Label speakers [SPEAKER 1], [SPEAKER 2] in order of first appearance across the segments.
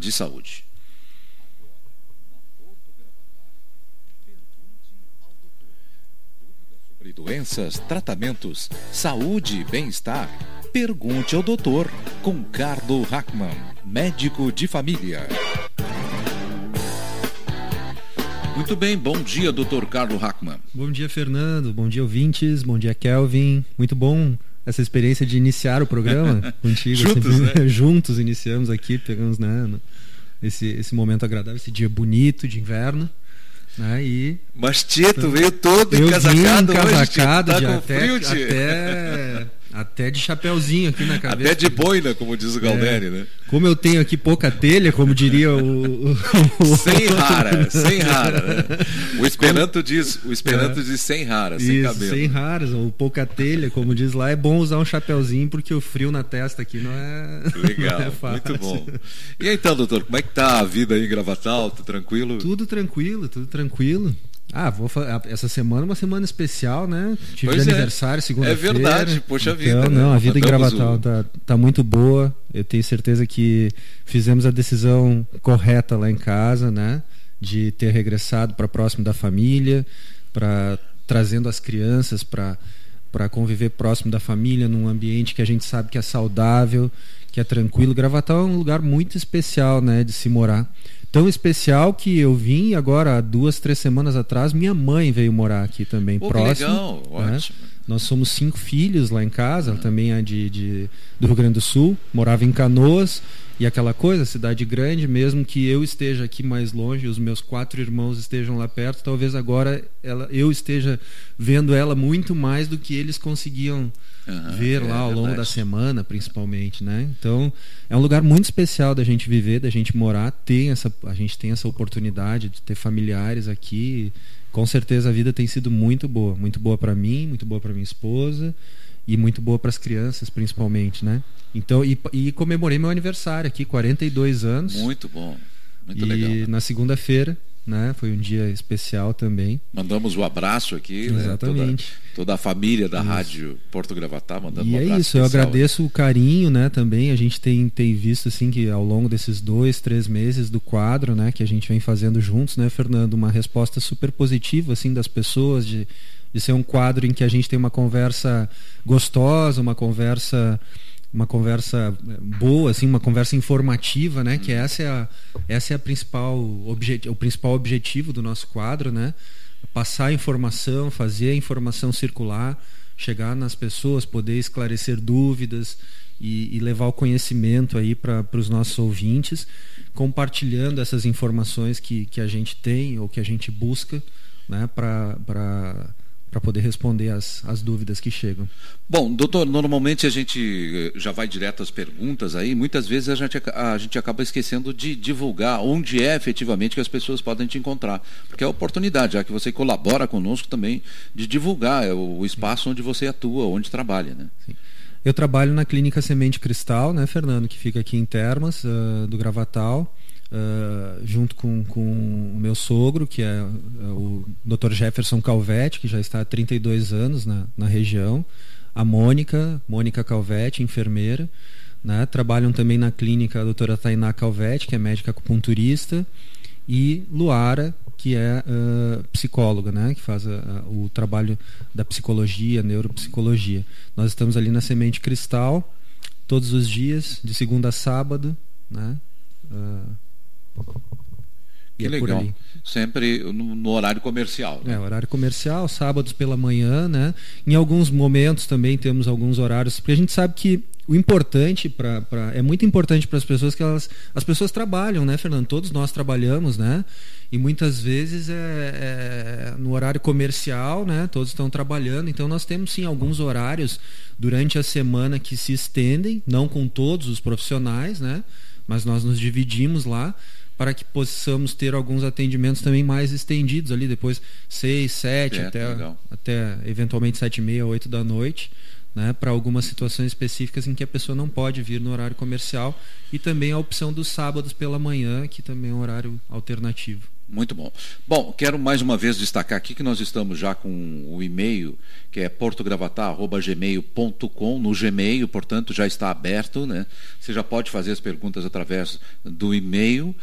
[SPEAKER 1] de saúde. Sobre doenças, tratamentos, saúde e bem-estar, pergunte ao doutor com Carlo Hackman, médico de família. Muito bem, bom dia, doutor Carlo Hackman.
[SPEAKER 2] Bom dia, Fernando, bom dia, ouvintes, bom dia, Kelvin. Muito bom essa experiência de iniciar o programa contigo.
[SPEAKER 1] Juntos,
[SPEAKER 2] assim,
[SPEAKER 1] né?
[SPEAKER 2] Juntos iniciamos aqui, pegamos, né, esse momento agradável, esse dia bonito de inverno. Né,
[SPEAKER 1] mas Tito veio todo encasacado hoje, tá com frio,
[SPEAKER 2] até de chapéuzinho aqui na cabeça.
[SPEAKER 1] Até de boina, como diz o Galdério, né?
[SPEAKER 2] Como eu tenho aqui pouca telha, como diria o...
[SPEAKER 1] sem rara, né? O Esperanto diz sem rara, sem
[SPEAKER 2] isso,
[SPEAKER 1] cabelo.
[SPEAKER 2] Sem raras, ou pouca telha, como diz lá, é bom usar um chapéuzinho, porque o frio na testa aqui não é...
[SPEAKER 1] Legal,
[SPEAKER 2] não é fácil.
[SPEAKER 1] Muito bom. E aí, então, doutor, como é que tá a vida aí em Gravatal? Tudo tranquilo?
[SPEAKER 2] Tudo tranquilo. Essa semana é uma semana especial, né? Tive
[SPEAKER 1] pois
[SPEAKER 2] aniversário, segunda-feira.
[SPEAKER 1] É verdade, poxa vida.
[SPEAKER 2] Então,
[SPEAKER 1] Né?
[SPEAKER 2] A vida em Gravatal tá muito boa. Eu tenho certeza que fizemos a decisão correta lá em casa, né? De ter regressado para próximo da família, trazendo as crianças para conviver próximo da família, num ambiente que a gente sabe que é saudável, que é tranquilo. Gravatal é um lugar muito especial, né? De se morar. Tão especial que eu vim agora, 2-3 semanas atrás, minha mãe veio morar aqui também, próximo.
[SPEAKER 1] Que legal,
[SPEAKER 2] né?
[SPEAKER 1] ótimo.
[SPEAKER 2] Nós somos 5 filhos lá em casa, ela também é do Rio Grande do Sul, morava em Canoas, e aquela coisa, cidade grande, mesmo que eu esteja aqui mais longe, os meus 4 irmãos estejam lá perto, talvez agora eu esteja vendo ela muito mais do que eles conseguiam ver lá ao longo da semana, principalmente, né? Então é um lugar muito especial da gente viver, da gente morar, a gente tem essa oportunidade de ter familiares aqui. Com certeza a vida tem sido muito boa para mim, muito boa para minha esposa e muito boa para as crianças, principalmente, né? Então, e comemorei meu aniversário aqui, 42 anos.
[SPEAKER 1] Muito bom, muito legal.
[SPEAKER 2] E na segunda-feira, né, foi um dia especial também.
[SPEAKER 1] Mandamos o abraço aqui,
[SPEAKER 2] exatamente,
[SPEAKER 1] né? Toda a família da Rádio Porto Gravatar mandando um abraço.
[SPEAKER 2] E é isso, eu agradeço o carinho, né, também. A gente tem visto assim que ao longo desses 2-3 meses do quadro, né, que a gente vem fazendo juntos, né, Fernando, uma resposta super positiva assim das pessoas de ser um quadro em que a gente tem uma conversa gostosa, uma conversa boa, assim, uma conversa informativa, né? Que essa é o principal objetivo do nosso quadro, né? Passar a informação, fazer a informação circular, chegar nas pessoas, poder esclarecer dúvidas e levar o conhecimento aí para os nossos ouvintes, compartilhando essas informações que a gente tem ou que a gente busca, né? Para poder responder as dúvidas que chegam.
[SPEAKER 1] Bom, doutor, normalmente a gente já vai direto às perguntas aí, muitas vezes a gente acaba esquecendo de divulgar onde é efetivamente que as pessoas podem te encontrar, porque é a oportunidade, já que você colabora conosco também, de divulgar o espaço onde você atua, onde trabalha, né?
[SPEAKER 2] Sim. Eu trabalho na Clínica Semente Cristal, né, Fernando, que fica aqui em Termas, do Gravatal. Junto com o meu sogro, que é o Dr. Jefferson Calvetti, que já está há 32 anos na região, a Mônica Calvetti, enfermeira, né? Trabalham também na clínica a doutora Tainá Calvetti, que é médica acupunturista, e Luara, que é psicóloga, né? Que faz o trabalho da psicologia, neuropsicologia. Nós estamos ali na Semente Cristal todos os dias, de segunda a sábado, né?
[SPEAKER 1] Que legal. Sempre no horário comercial, né?
[SPEAKER 2] Horário comercial, sábados pela manhã, né? Em alguns momentos também temos alguns horários, porque a gente sabe que o importante é muito importante para as pessoas que as pessoas trabalham, né, Fernando? Todos nós trabalhamos, né? E muitas vezes no horário comercial, né? Todos estão trabalhando, então nós temos sim alguns horários durante a semana que se estendem, não com todos os profissionais, né? Mas nós nos dividimos lá para que possamos ter alguns atendimentos também mais estendidos ali, depois 6, 7, até eventualmente 7h30, 8 da noite, né, para algumas situações específicas em que a pessoa não pode vir no horário comercial, e também a opção dos sábados pela manhã, que também é um horário alternativo.
[SPEAKER 1] Muito bom. Bom, quero mais uma vez destacar aqui que nós estamos já com o e-mail, que é portogravatar@gmail.com, no Gmail, portanto, já está aberto, né? Você já pode fazer as perguntas através do e-mail.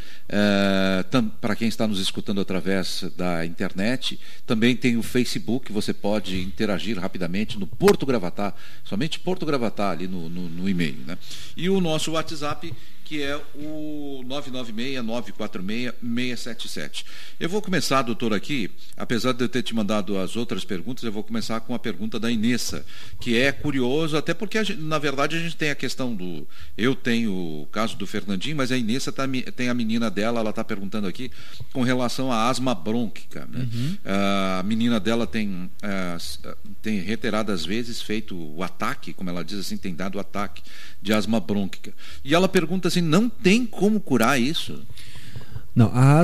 [SPEAKER 1] Para quem está nos escutando através da internet, também tem o Facebook, você pode interagir rapidamente no Porto Gravatar, somente Porto Gravatar ali no e-mail, né? E o nosso WhatsApp, que é o 996-946-677. Eu vou começar, doutor, aqui, apesar de eu ter te mandado as outras perguntas, eu vou começar com a pergunta da Inessa, que é curioso, até porque, na verdade, a gente tem a questão do... Eu tenho o caso do Fernandinho, mas a Inessa tem a menina dela, ela está perguntando aqui, com relação à asma brônquica, né? A menina dela tem reiteradas vezes feito o ataque, como ela diz assim, tem dado o ataque de asma brônquica. E ela pergunta assim, não tem como curar isso?
[SPEAKER 2] Não, a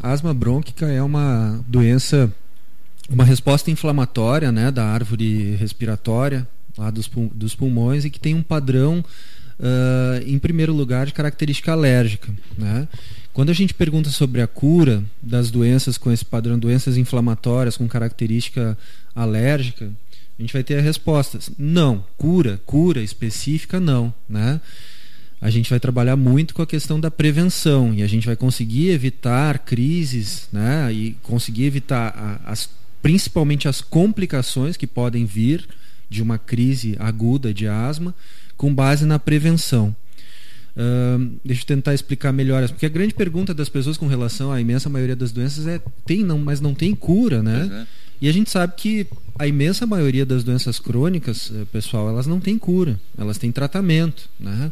[SPEAKER 2] asma brônquica é uma doença, uma resposta inflamatória, né, da árvore respiratória lá dos pulmões, e que tem um padrão, em primeiro lugar, de característica alérgica, né? Quando a gente pergunta sobre a cura das doenças com esse padrão, doenças inflamatórias com característica alérgica, a gente vai ter a resposta: não, cura específica não, né? A gente vai trabalhar muito com a questão da prevenção, e a gente vai conseguir evitar crises, né? E conseguir evitar principalmente as complicações que podem vir de uma crise aguda de asma, com base na prevenção. Deixa eu tentar explicar melhor, porque a grande pergunta das pessoas com relação à imensa maioria das doenças é: mas não tem cura, né? E a gente sabe que a imensa maioria das doenças crônicas, pessoal, elas não têm cura, elas têm tratamento, né?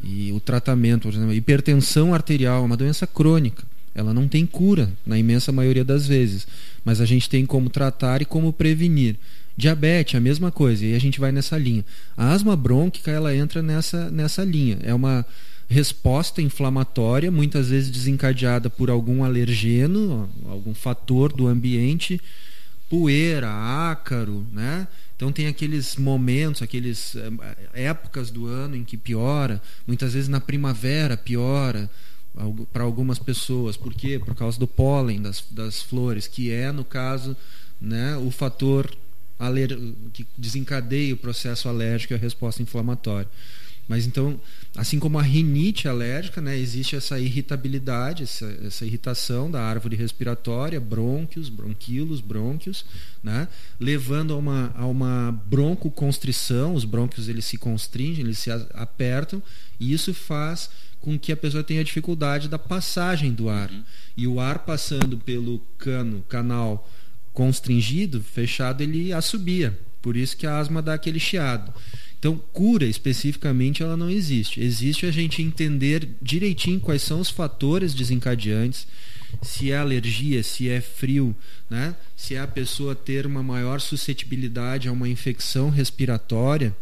[SPEAKER 2] E o tratamento, por exemplo, hipertensão arterial é uma doença crônica, ela não tem cura na imensa maioria das vezes, mas a gente tem como tratar e como prevenir. Diabetes, a mesma coisa, e a gente vai nessa linha. A asma brônquica, ela entra nessa linha, é uma resposta inflamatória, muitas vezes desencadeada por algum alergeno, algum fator do ambiente, poeira, ácaro, né? Então tem aqueles momentos, aquelas épocas do ano em que piora, muitas vezes na primavera piora para algumas pessoas. Por quê? Por causa do pólen das flores, que é, no caso, né, o fator que desencadeia o processo alérgico e a resposta inflamatória. Mas então, assim como a rinite alérgica, né, existe essa irritabilidade, essa irritação da árvore respiratória, brônquios, bronquíolos, brônquios, né, levando a uma broncoconstrição. Os brônquios, eles se constringem, eles se apertam, e isso faz com que a pessoa tenha dificuldade da passagem do ar. E o ar passando pelo canal constringido, fechado, ele assobia. Por isso que a asma dá aquele chiado. Então, cura especificamente ela não existe. Existe a gente entender direitinho quais são os fatores desencadeantes, se é alergia, se é frio, né? Se é a pessoa ter uma maior suscetibilidade a uma infecção respiratória,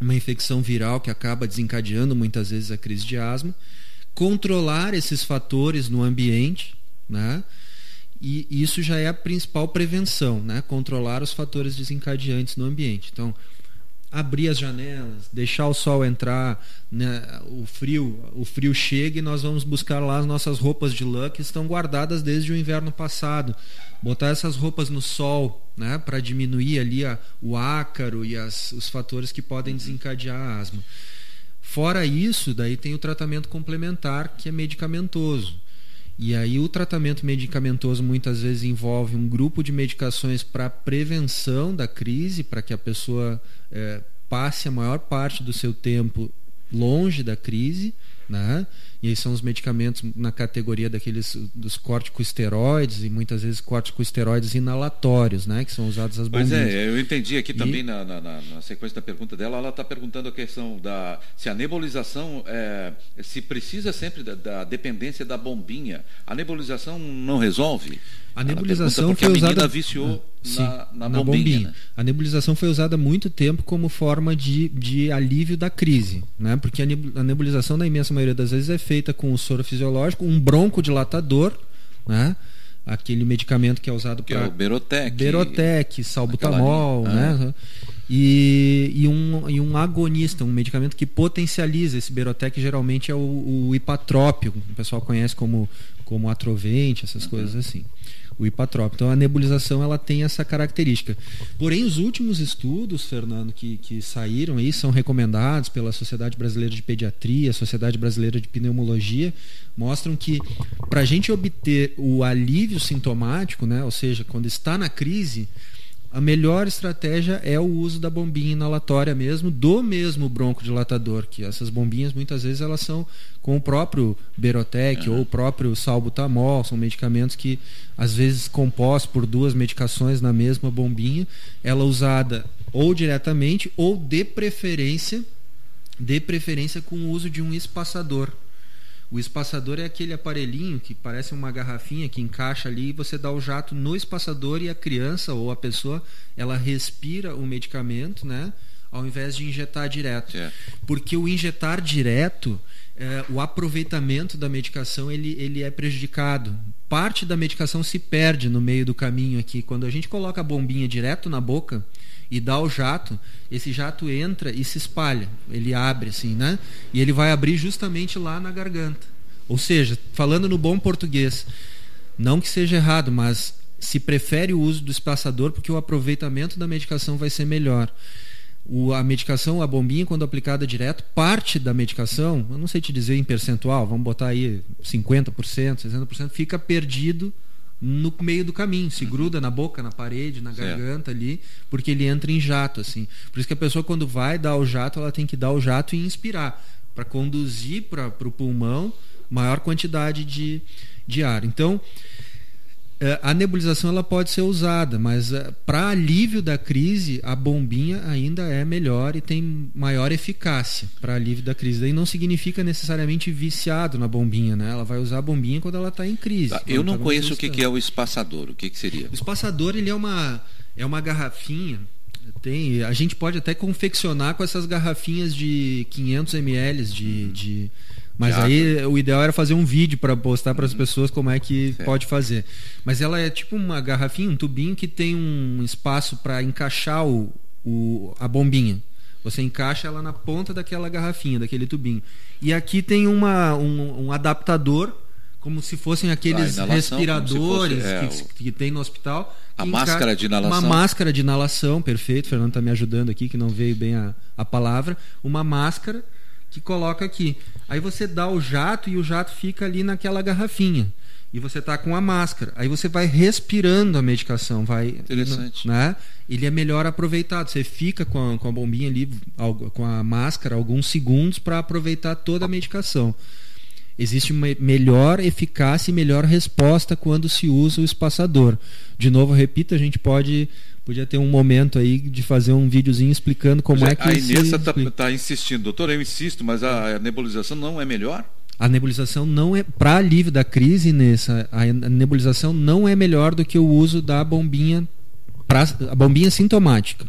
[SPEAKER 2] uma infecção viral que acaba desencadeando muitas vezes a crise de asma, controlar esses fatores no ambiente, né? E isso já é a principal prevenção, né? Controlar os fatores desencadeantes no ambiente. Então, abrir as janelas, deixar o sol entrar, né? O frio chega e nós vamos buscar lá as nossas roupas de lã que estão guardadas desde o inverno passado. Botar essas roupas no sol, né? Para diminuir ali o ácaro e os fatores que podem desencadear a asma. Fora isso, daí tem o tratamento complementar, que é medicamentoso. E aí o tratamento medicamentoso muitas vezes envolve um grupo de medicações para prevenção da crise, para que a pessoa passe a maior parte do seu tempo longe da crise, né? E aí são os medicamentos na categoria dos corticosteroides, e muitas vezes corticosteroides inalatórios, né? Que são usados as bombinhas.
[SPEAKER 1] Pois eu entendi aqui também na sequência da pergunta dela, ela está perguntando a questão se a nebulização, se precisa sempre da dependência da bombinha. A nebulização não resolve?
[SPEAKER 2] A nebulização foi usada...
[SPEAKER 1] a menina viciou na bombinha. Né?
[SPEAKER 2] A nebulização foi usada há muito tempo como forma de alívio da crise, né? Porque a nebulização, na imensa maioria das vezes, é feita com o soro fisiológico, um broncodilatador, né? Aquele medicamento que é usado para...
[SPEAKER 1] o Berotec,
[SPEAKER 2] salbutamol, né? e um agonista, um medicamento que potencializa esse Berotec, geralmente é o ipatrópio, o pessoal conhece como atrovente, essas coisas assim. O ipatrópio. Então a nebulização ela tem essa característica. Porém, os últimos estudos, Fernando, que saíram aí, são recomendados pela Sociedade Brasileira de Pediatria, Sociedade Brasileira de Pneumologia, mostram que para a gente obter o alívio sintomático, né, ou seja, quando está na crise, a melhor estratégia é o uso da bombinha inalatória mesmo, do mesmo broncodilatador, que essas bombinhas muitas vezes elas são com o próprio Berotec ou o próprio salbutamol, são medicamentos que às vezes compostos por 2 medicações na mesma bombinha, ela usada ou diretamente ou de preferência com o uso de um espaçador. O espaçador é aquele aparelhinho que parece uma garrafinha que encaixa ali e você dá o jato no espaçador e a criança ou a pessoa ela respira o medicamento, né, ao invés de injetar direto. Porque o injetar direto, o aproveitamento da medicação ele é prejudicado. Parte da medicação se perde no meio do caminho aqui. Quando a gente coloca a bombinha direto na boca e dá o jato, esse jato entra e se espalha, ele abre assim, né? E ele vai abrir justamente lá na garganta. Ou seja, falando no bom português, não que seja errado, mas se prefere o uso do espaçador porque o aproveitamento da medicação vai ser melhor. A medicação, a bombinha, quando aplicada direto, parte da medicação, eu não sei te dizer em percentual, vamos botar aí 50%, 60%, fica perdido no meio do caminho, se gruda na boca, na parede, na garganta ali, porque ele entra em jato, assim. Por isso que a pessoa, quando vai dar o jato, ela tem que dar o jato e inspirar, para conduzir para o pulmão maior quantidade de ar. Então, a nebulização ela pode ser usada, mas para alívio da crise, a bombinha ainda é melhor e tem maior eficácia para alívio da crise. Daí não significa necessariamente viciado na bombinha, né? Ela vai usar a bombinha quando ela está em crise.
[SPEAKER 1] Eu não conheço o que é o espaçador. O que seria?
[SPEAKER 2] O espaçador ele é uma garrafinha. A gente pode até confeccionar com essas garrafinhas de 500 ml mas aí o ideal era fazer um vídeo para postar para as pessoas como é que pode fazer. Mas ela é tipo uma garrafinha, um tubinho que tem um espaço para encaixar a bombinha. Você encaixa ela na ponta daquela garrafinha, daquele tubinho. E aqui tem um adaptador, como se fossem aqueles respiradores que tem no hospital.
[SPEAKER 1] A máscara de inalação.
[SPEAKER 2] Uma máscara de inalação, perfeito. O Fernando está me ajudando aqui, que não veio bem a palavra. Uma máscara que coloca aqui. Aí você dá o jato e o jato fica ali naquela garrafinha. E você está com a máscara. Aí você vai respirando a medicação.
[SPEAKER 1] Interessante.
[SPEAKER 2] Né? Ele é melhor aproveitado. Você fica com a bombinha ali, com a máscara, alguns segundos para aproveitar toda a medicação. Existe uma melhor eficácia e melhor resposta quando se usa o espaçador. De novo, repito, a gente podia ter um momento aí de fazer um videozinho explicando como é que...
[SPEAKER 1] A Inês está insistindo. Doutor, eu insisto, mas a nebulização não é melhor?
[SPEAKER 2] A nebulização não é... Para alívio da crise, Inês, a nebulização não é melhor do que o uso da bombinha, a bombinha sintomática.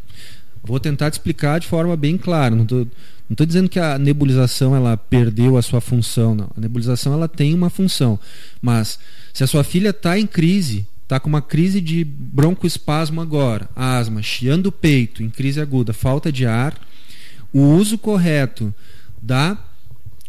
[SPEAKER 2] Vou tentar te explicar de forma bem clara. Não estou dizendo que a nebulização ela perdeu a sua função, não. A nebulização ela tem uma função. Mas se a sua filha está em crise, está com uma crise de broncoespasmo agora, asma, chiando o peito, em crise aguda, falta de ar, o uso correto da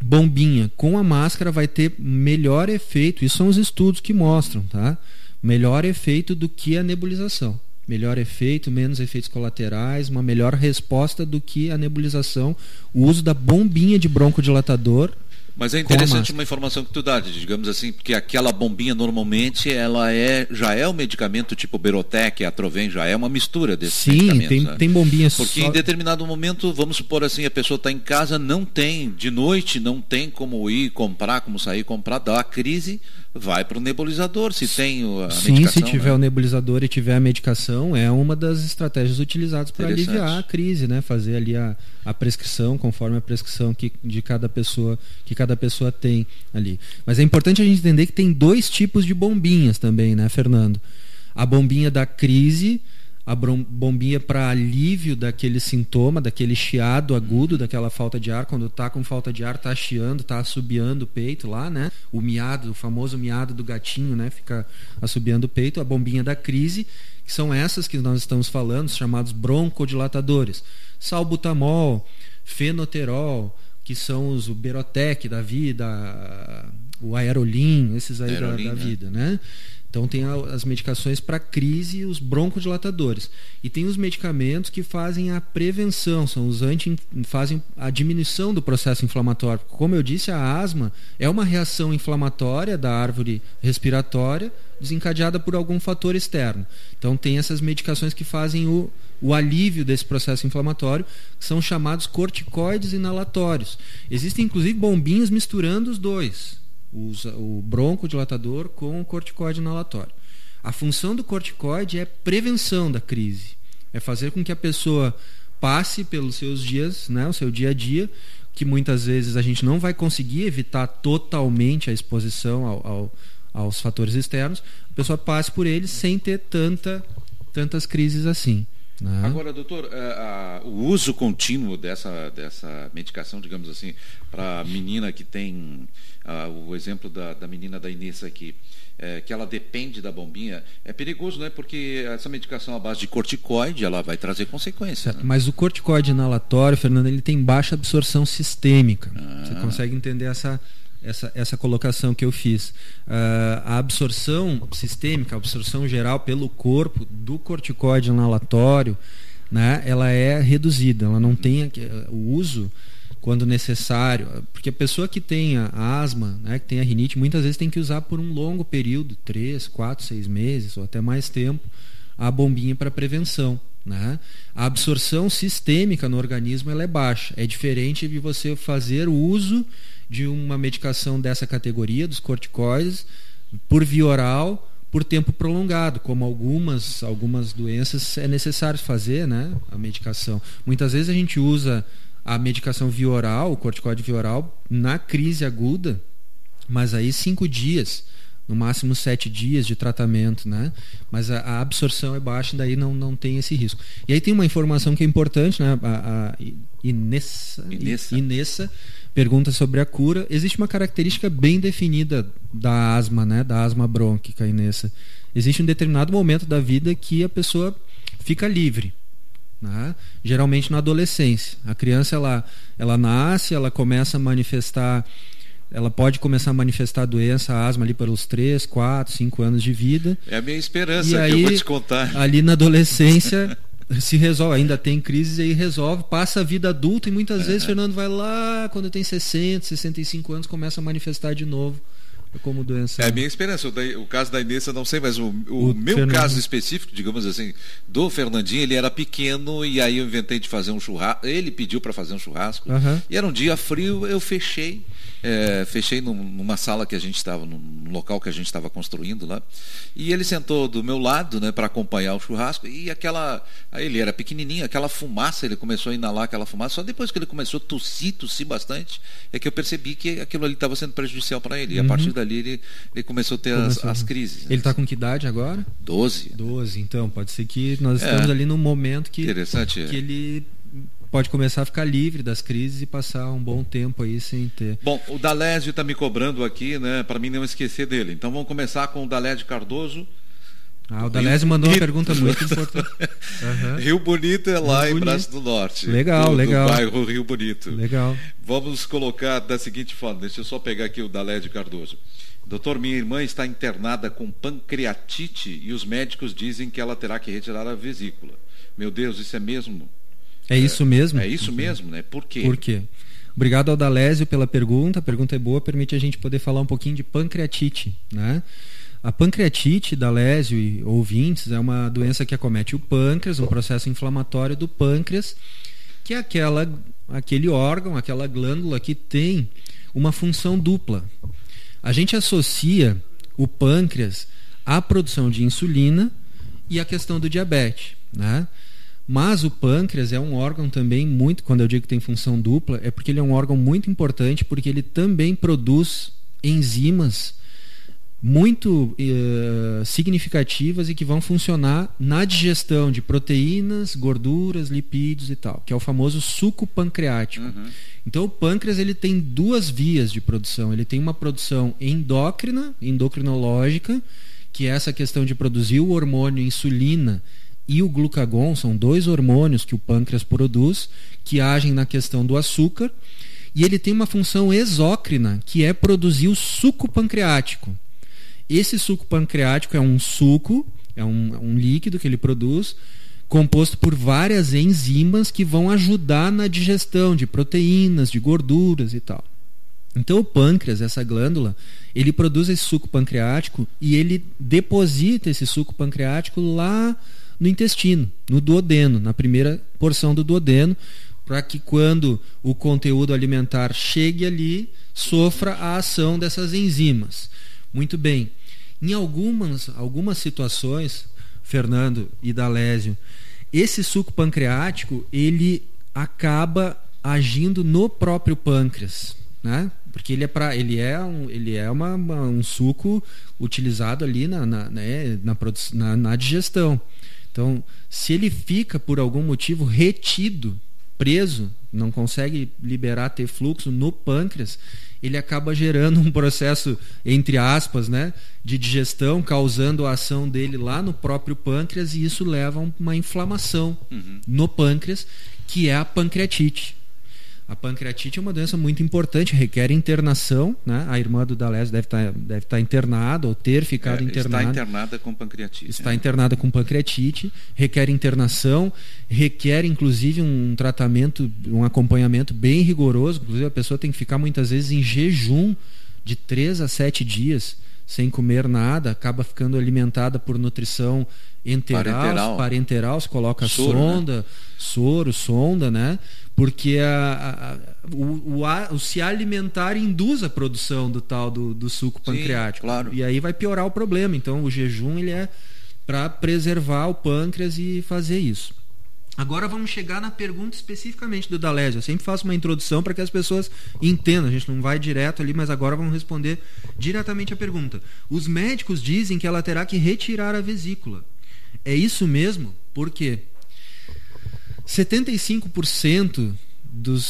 [SPEAKER 2] bombinha com a máscara vai ter melhor efeito. Isso são os estudos que mostram, tá? Melhor efeito do que a nebulização. Melhor efeito, menos efeitos colaterais, uma melhor resposta do que a nebulização, o uso da bombinha de broncodilatador.
[SPEAKER 1] Mas é interessante uma informação que tu dá, digamos assim, porque aquela bombinha normalmente ela já é um medicamento tipo Berotec, Atrovem, já é uma mistura desses medicamentos.
[SPEAKER 2] Sim, tem bombinhas.
[SPEAKER 1] Porque em determinado momento, vamos supor assim, a pessoa está em casa, não tem, de noite, não tem como ir comprar, como sair comprar, dá a crise, vai para o nebulizador, se tem a medicação.
[SPEAKER 2] Se tiver o nebulizador e tiver a medicação, é uma das estratégias utilizadas para aliviar a crise, né? Fazer ali a prescrição, conforme a prescrição que cada pessoa tem ali. Mas é importante a gente entender que tem 2 tipos de bombinhas também, né, Fernando? A bombinha da crise, a bombinha para alívio daquele sintoma, daquele chiado agudo, daquela falta de ar. Quando está com falta de ar, está chiando, está assobiando o peito lá, né? O miado, o famoso miado do gatinho, né? Fica assobiando o peito. A bombinha da crise, que são essas que nós estamos falando, chamados broncodilatadores. Salbutamol, fenoterol, que são o Berotec da vida, o Aerolin, esses aí da vida, né? Então tem as medicações para crise e os broncodilatadores. E tem os medicamentos que fazem a prevenção, são os fazem a diminuição do processo inflamatório. Como eu disse, a asma é uma reação inflamatória da árvore respiratória desencadeada por algum fator externo. Então tem essas medicações que fazem o alívio desse processo inflamatório, que são chamados corticoides inalatórios. Existem inclusive bombinhas misturando os dois. O broncodilatador com o corticoide inalatório. A função do corticoide é prevenção da crise, é fazer com que a pessoa passe pelos seus dias, né, o seu dia a dia, que muitas vezes a gente não vai conseguir evitar totalmente a exposição aos fatores externos, a pessoa passe por eles sem ter tantas crises assim.
[SPEAKER 1] Agora, doutor, o uso contínuo dessa medicação, digamos assim, para a menina que tem o exemplo da menina da Inês aqui, que ela depende da bombinha, é perigoso, né? Porque essa medicação à base de corticoide, ela vai trazer consequências. Né?
[SPEAKER 2] Mas o corticoide inalatório, Fernando, ele tem baixa absorção sistêmica. Você consegue entender essa colocação que eu fiz. A absorção sistêmica, a absorção geral pelo corpo do corticoide inalatório, né, ela é reduzida, ela não tem o uso quando necessário, porque a pessoa que tem a asma, né, que tem a rinite, muitas vezes tem que usar por um longo período, 3, 4, 6 meses ou até mais tempo, a bombinha para prevenção. Né? A absorção sistêmica no organismo ela é baixa, é diferente de você fazer o uso de uma medicação dessa categoria, dos corticoides, por via oral, por tempo prolongado, como algumas doenças é necessário fazer, né, a medicação. Muitas vezes a gente usa a medicação via oral, o corticoide via oral, na crise aguda, mas aí 5 dias, no máximo 7 dias de tratamento, né? Mas a absorção é baixa e daí não tem esse risco. E aí tem uma informação que é importante, né? A Inessa pergunta sobre a cura. Existe uma característica bem definida da asma, né? Da asma brônquica, Inessa. Existe um determinado momento da vida que a pessoa fica livre, né? Geralmente na adolescência. A criança ela nasce, ela começa a manifestar, ela pode começar a manifestar a doença, a asma ali pelos 3, 4, 5 anos de vida.
[SPEAKER 1] É a minha esperança,
[SPEAKER 2] e aí,
[SPEAKER 1] que eu vou te contar.
[SPEAKER 2] Ali na adolescência se resolve, ainda tem crises e aí resolve, passa a vida adulta e muitas vezes Fernando vai lá, quando tem 60, 65 anos, começa a manifestar de novo como doença.
[SPEAKER 1] É a minha esperança. O caso da Inês eu não sei, mas o meu caso específico, digamos assim, do Fernandinho, ele era pequeno e aí eu inventei de fazer um churrasco. Ele pediu para fazer um churrasco e era um dia frio, eu fechei numa sala que a gente estava, num local que a gente estava construindo lá, e ele sentou do meu lado, né, para acompanhar o churrasco, e ele era pequenininho, aquela fumaça, ele começou a inalar aquela fumaça, só depois que ele começou a tossir bastante, é que eu percebi que aquilo ali estava sendo prejudicial para ele, e a partir dali ele começou a ter as crises.
[SPEAKER 2] Ele está com que idade agora?
[SPEAKER 1] 12.
[SPEAKER 2] Então pode ser que nós estamos ali num momento que ele pode começar a ficar livre das crises e passar um bom tempo aí sem ter. Bom,
[SPEAKER 1] o Dalésio está me cobrando aqui, né, para mim não esquecer dele. Então vamos começar com o Dalésio Cardoso.
[SPEAKER 2] O Dalésio mandou uma pergunta muito importante.
[SPEAKER 1] Rio Bonito é lá em Braço do Norte.
[SPEAKER 2] Legal.
[SPEAKER 1] Do bairro Rio Bonito.
[SPEAKER 2] Legal.
[SPEAKER 1] Vamos colocar da seguinte forma, deixa eu só pegar aqui o Dalésio Cardoso. Doutor, minha irmã está internada com pancreatite e os médicos dizem que ela terá que retirar a vesícula. Meu Deus, isso é mesmo?
[SPEAKER 2] É isso mesmo?
[SPEAKER 1] É isso mesmo, né? Por quê?
[SPEAKER 2] Por quê? Obrigado ao Dalésio pela pergunta. A pergunta é boa, permite a gente poder falar um pouquinho de pancreatite, né? A pancreatite, Dalésio e ouvintes, é uma doença que acomete o pâncreas, um processo inflamatório do pâncreas, que é aquele órgão, aquela glândula que tem uma função dupla. A gente associa o pâncreas à produção de insulina e à questão do diabetes, né? Mas o pâncreas é um órgão também muito, quando eu digo que tem função dupla, é porque ele é um órgão muito importante, porque ele também produz enzimas muito significativas e que vão funcionar na digestão de proteínas, gorduras, lipídios e tal, que é o famoso suco pancreático. Então o pâncreas ele tem duas vias de produção. Ele tem uma produção endócrina, endocrinológica, que é essa questão de produzir o hormônio insulina e o glucagon, são dois hormônios que o pâncreas produz, que agem na questão do açúcar, e ele tem uma função exócrina, que é produzir o suco pancreático. Esse suco pancreático é um suco, é um líquido que ele produz, composto por várias enzimas que vão ajudar na digestão de proteínas, de gorduras e tal. Então o pâncreas, essa glândula, ele produz esse suco pancreático e ele deposita esse suco pancreático lá no intestino, no duodeno, na primeira porção do duodeno, para que quando o conteúdo alimentar chegue ali, sofra a ação dessas enzimas. Muito bem. Em algumas situações, Fernando e Dalésio, esse suco pancreático ele acaba agindo no próprio pâncreas, né? Porque ele é um suco utilizado ali na digestão. Então, se ele fica por algum motivo retido, preso, não consegue liberar, ter fluxo no pâncreas, ele acaba gerando um processo, entre aspas, né, de digestão, causando a ação dele lá no próprio pâncreas, e isso leva a uma inflamação no pâncreas, que é a pancreatite. A pancreatite é uma doença muito importante, requer internação, né? A irmã do Dalésio deve estar internada ou ter ficado internada.
[SPEAKER 1] Está internada com pancreatite.
[SPEAKER 2] Está internada com pancreatite, requer internação, requer inclusive um tratamento, um acompanhamento bem rigoroso. Inclusive a pessoa tem que ficar muitas vezes em jejum de 3 a 7 dias, sem comer nada, acaba ficando alimentada por nutrição parenteral, se coloca soro, sonda, né? Soro, sonda, né? Porque o se alimentar induz a produção do tal do suco pancreático.
[SPEAKER 1] Sim, claro.
[SPEAKER 2] E aí vai piorar o problema. Então o jejum ele é para preservar o pâncreas e fazer isso. Agora vamos chegar na pergunta especificamente do Dalésio. Eu sempre faço uma introdução para que as pessoas entendam. A gente não vai direto ali, mas agora vamos responder diretamente a pergunta. Os médicos dizem que ela terá que retirar a vesícula. É isso mesmo? Por quê? 75%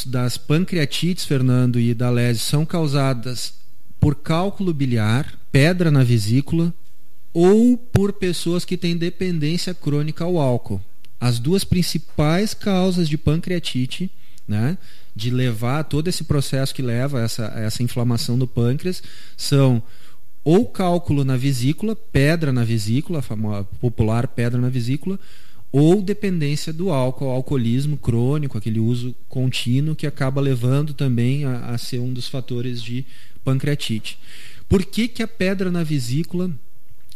[SPEAKER 2] das pancreatites, Fernando e Dalésio, são causadas por cálculo biliar, pedra na vesícula, ou por pessoas que têm dependência crônica ao álcool. As duas principais causas de pancreatite, né, de levar todo esse processo que leva a essa inflamação do pâncreas, são ou cálculo na vesícula, pedra na vesícula, a famosa popular pedra na vesícula, ou dependência do álcool, alcoolismo crônico, aquele uso contínuo que acaba levando também a ser um dos fatores de pancreatite. Por que a pedra na vesícula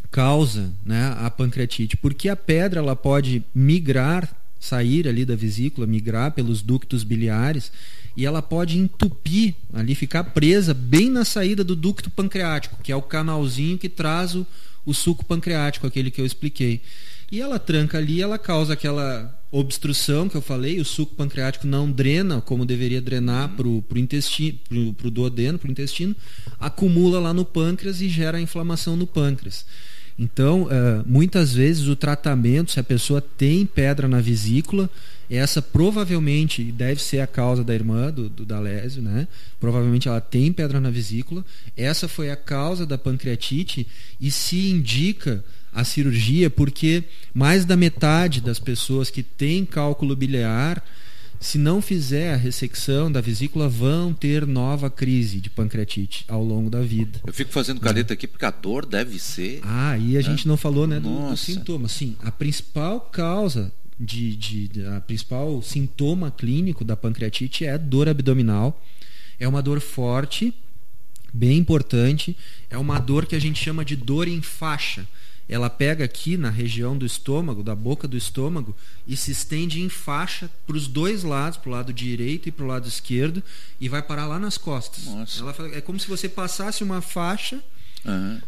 [SPEAKER 2] causa, né, a pancreatite? Porque a pedra ela pode migrar, sair ali da vesícula, migrar pelos ductos biliares, e ela pode entupir, ali ficar presa bem na saída do ducto pancreático, que é o canalzinho que traz o suco pancreático, aquele que eu expliquei. E ela tranca ali, ela causa aquela obstrução que eu falei, o suco pancreático não drena como deveria drenar para o intestino, para o duodeno, para o intestino, acumula lá no pâncreas e gera inflamação no pâncreas. Então, muitas vezes o tratamento, se a pessoa tem pedra na vesícula, essa provavelmente deve ser a causa da irmã do Dalésio, né? Provavelmente ela tem pedra na vesícula, essa foi a causa da pancreatite e se indica a cirurgia porque mais da metade das pessoas que têm cálculo biliar, se não fizer a ressecção da vesícula, vão ter nova crise de pancreatite ao longo da vida.
[SPEAKER 1] Eu fico fazendo careta aqui porque a dor deve ser...
[SPEAKER 2] E a gente não falou, né, do sintoma. Sim, a principal causa, a principal sintoma clínico da pancreatite é a dor abdominal. É uma dor forte, bem importante. É uma dor que a gente chama de dor em faixa. Ela pega aqui na região do estômago, da boca do estômago, e se estende em faixa para os dois lados, para o lado direito e para o lado esquerdo, e vai parar lá nas costas. É como se você passasse uma faixa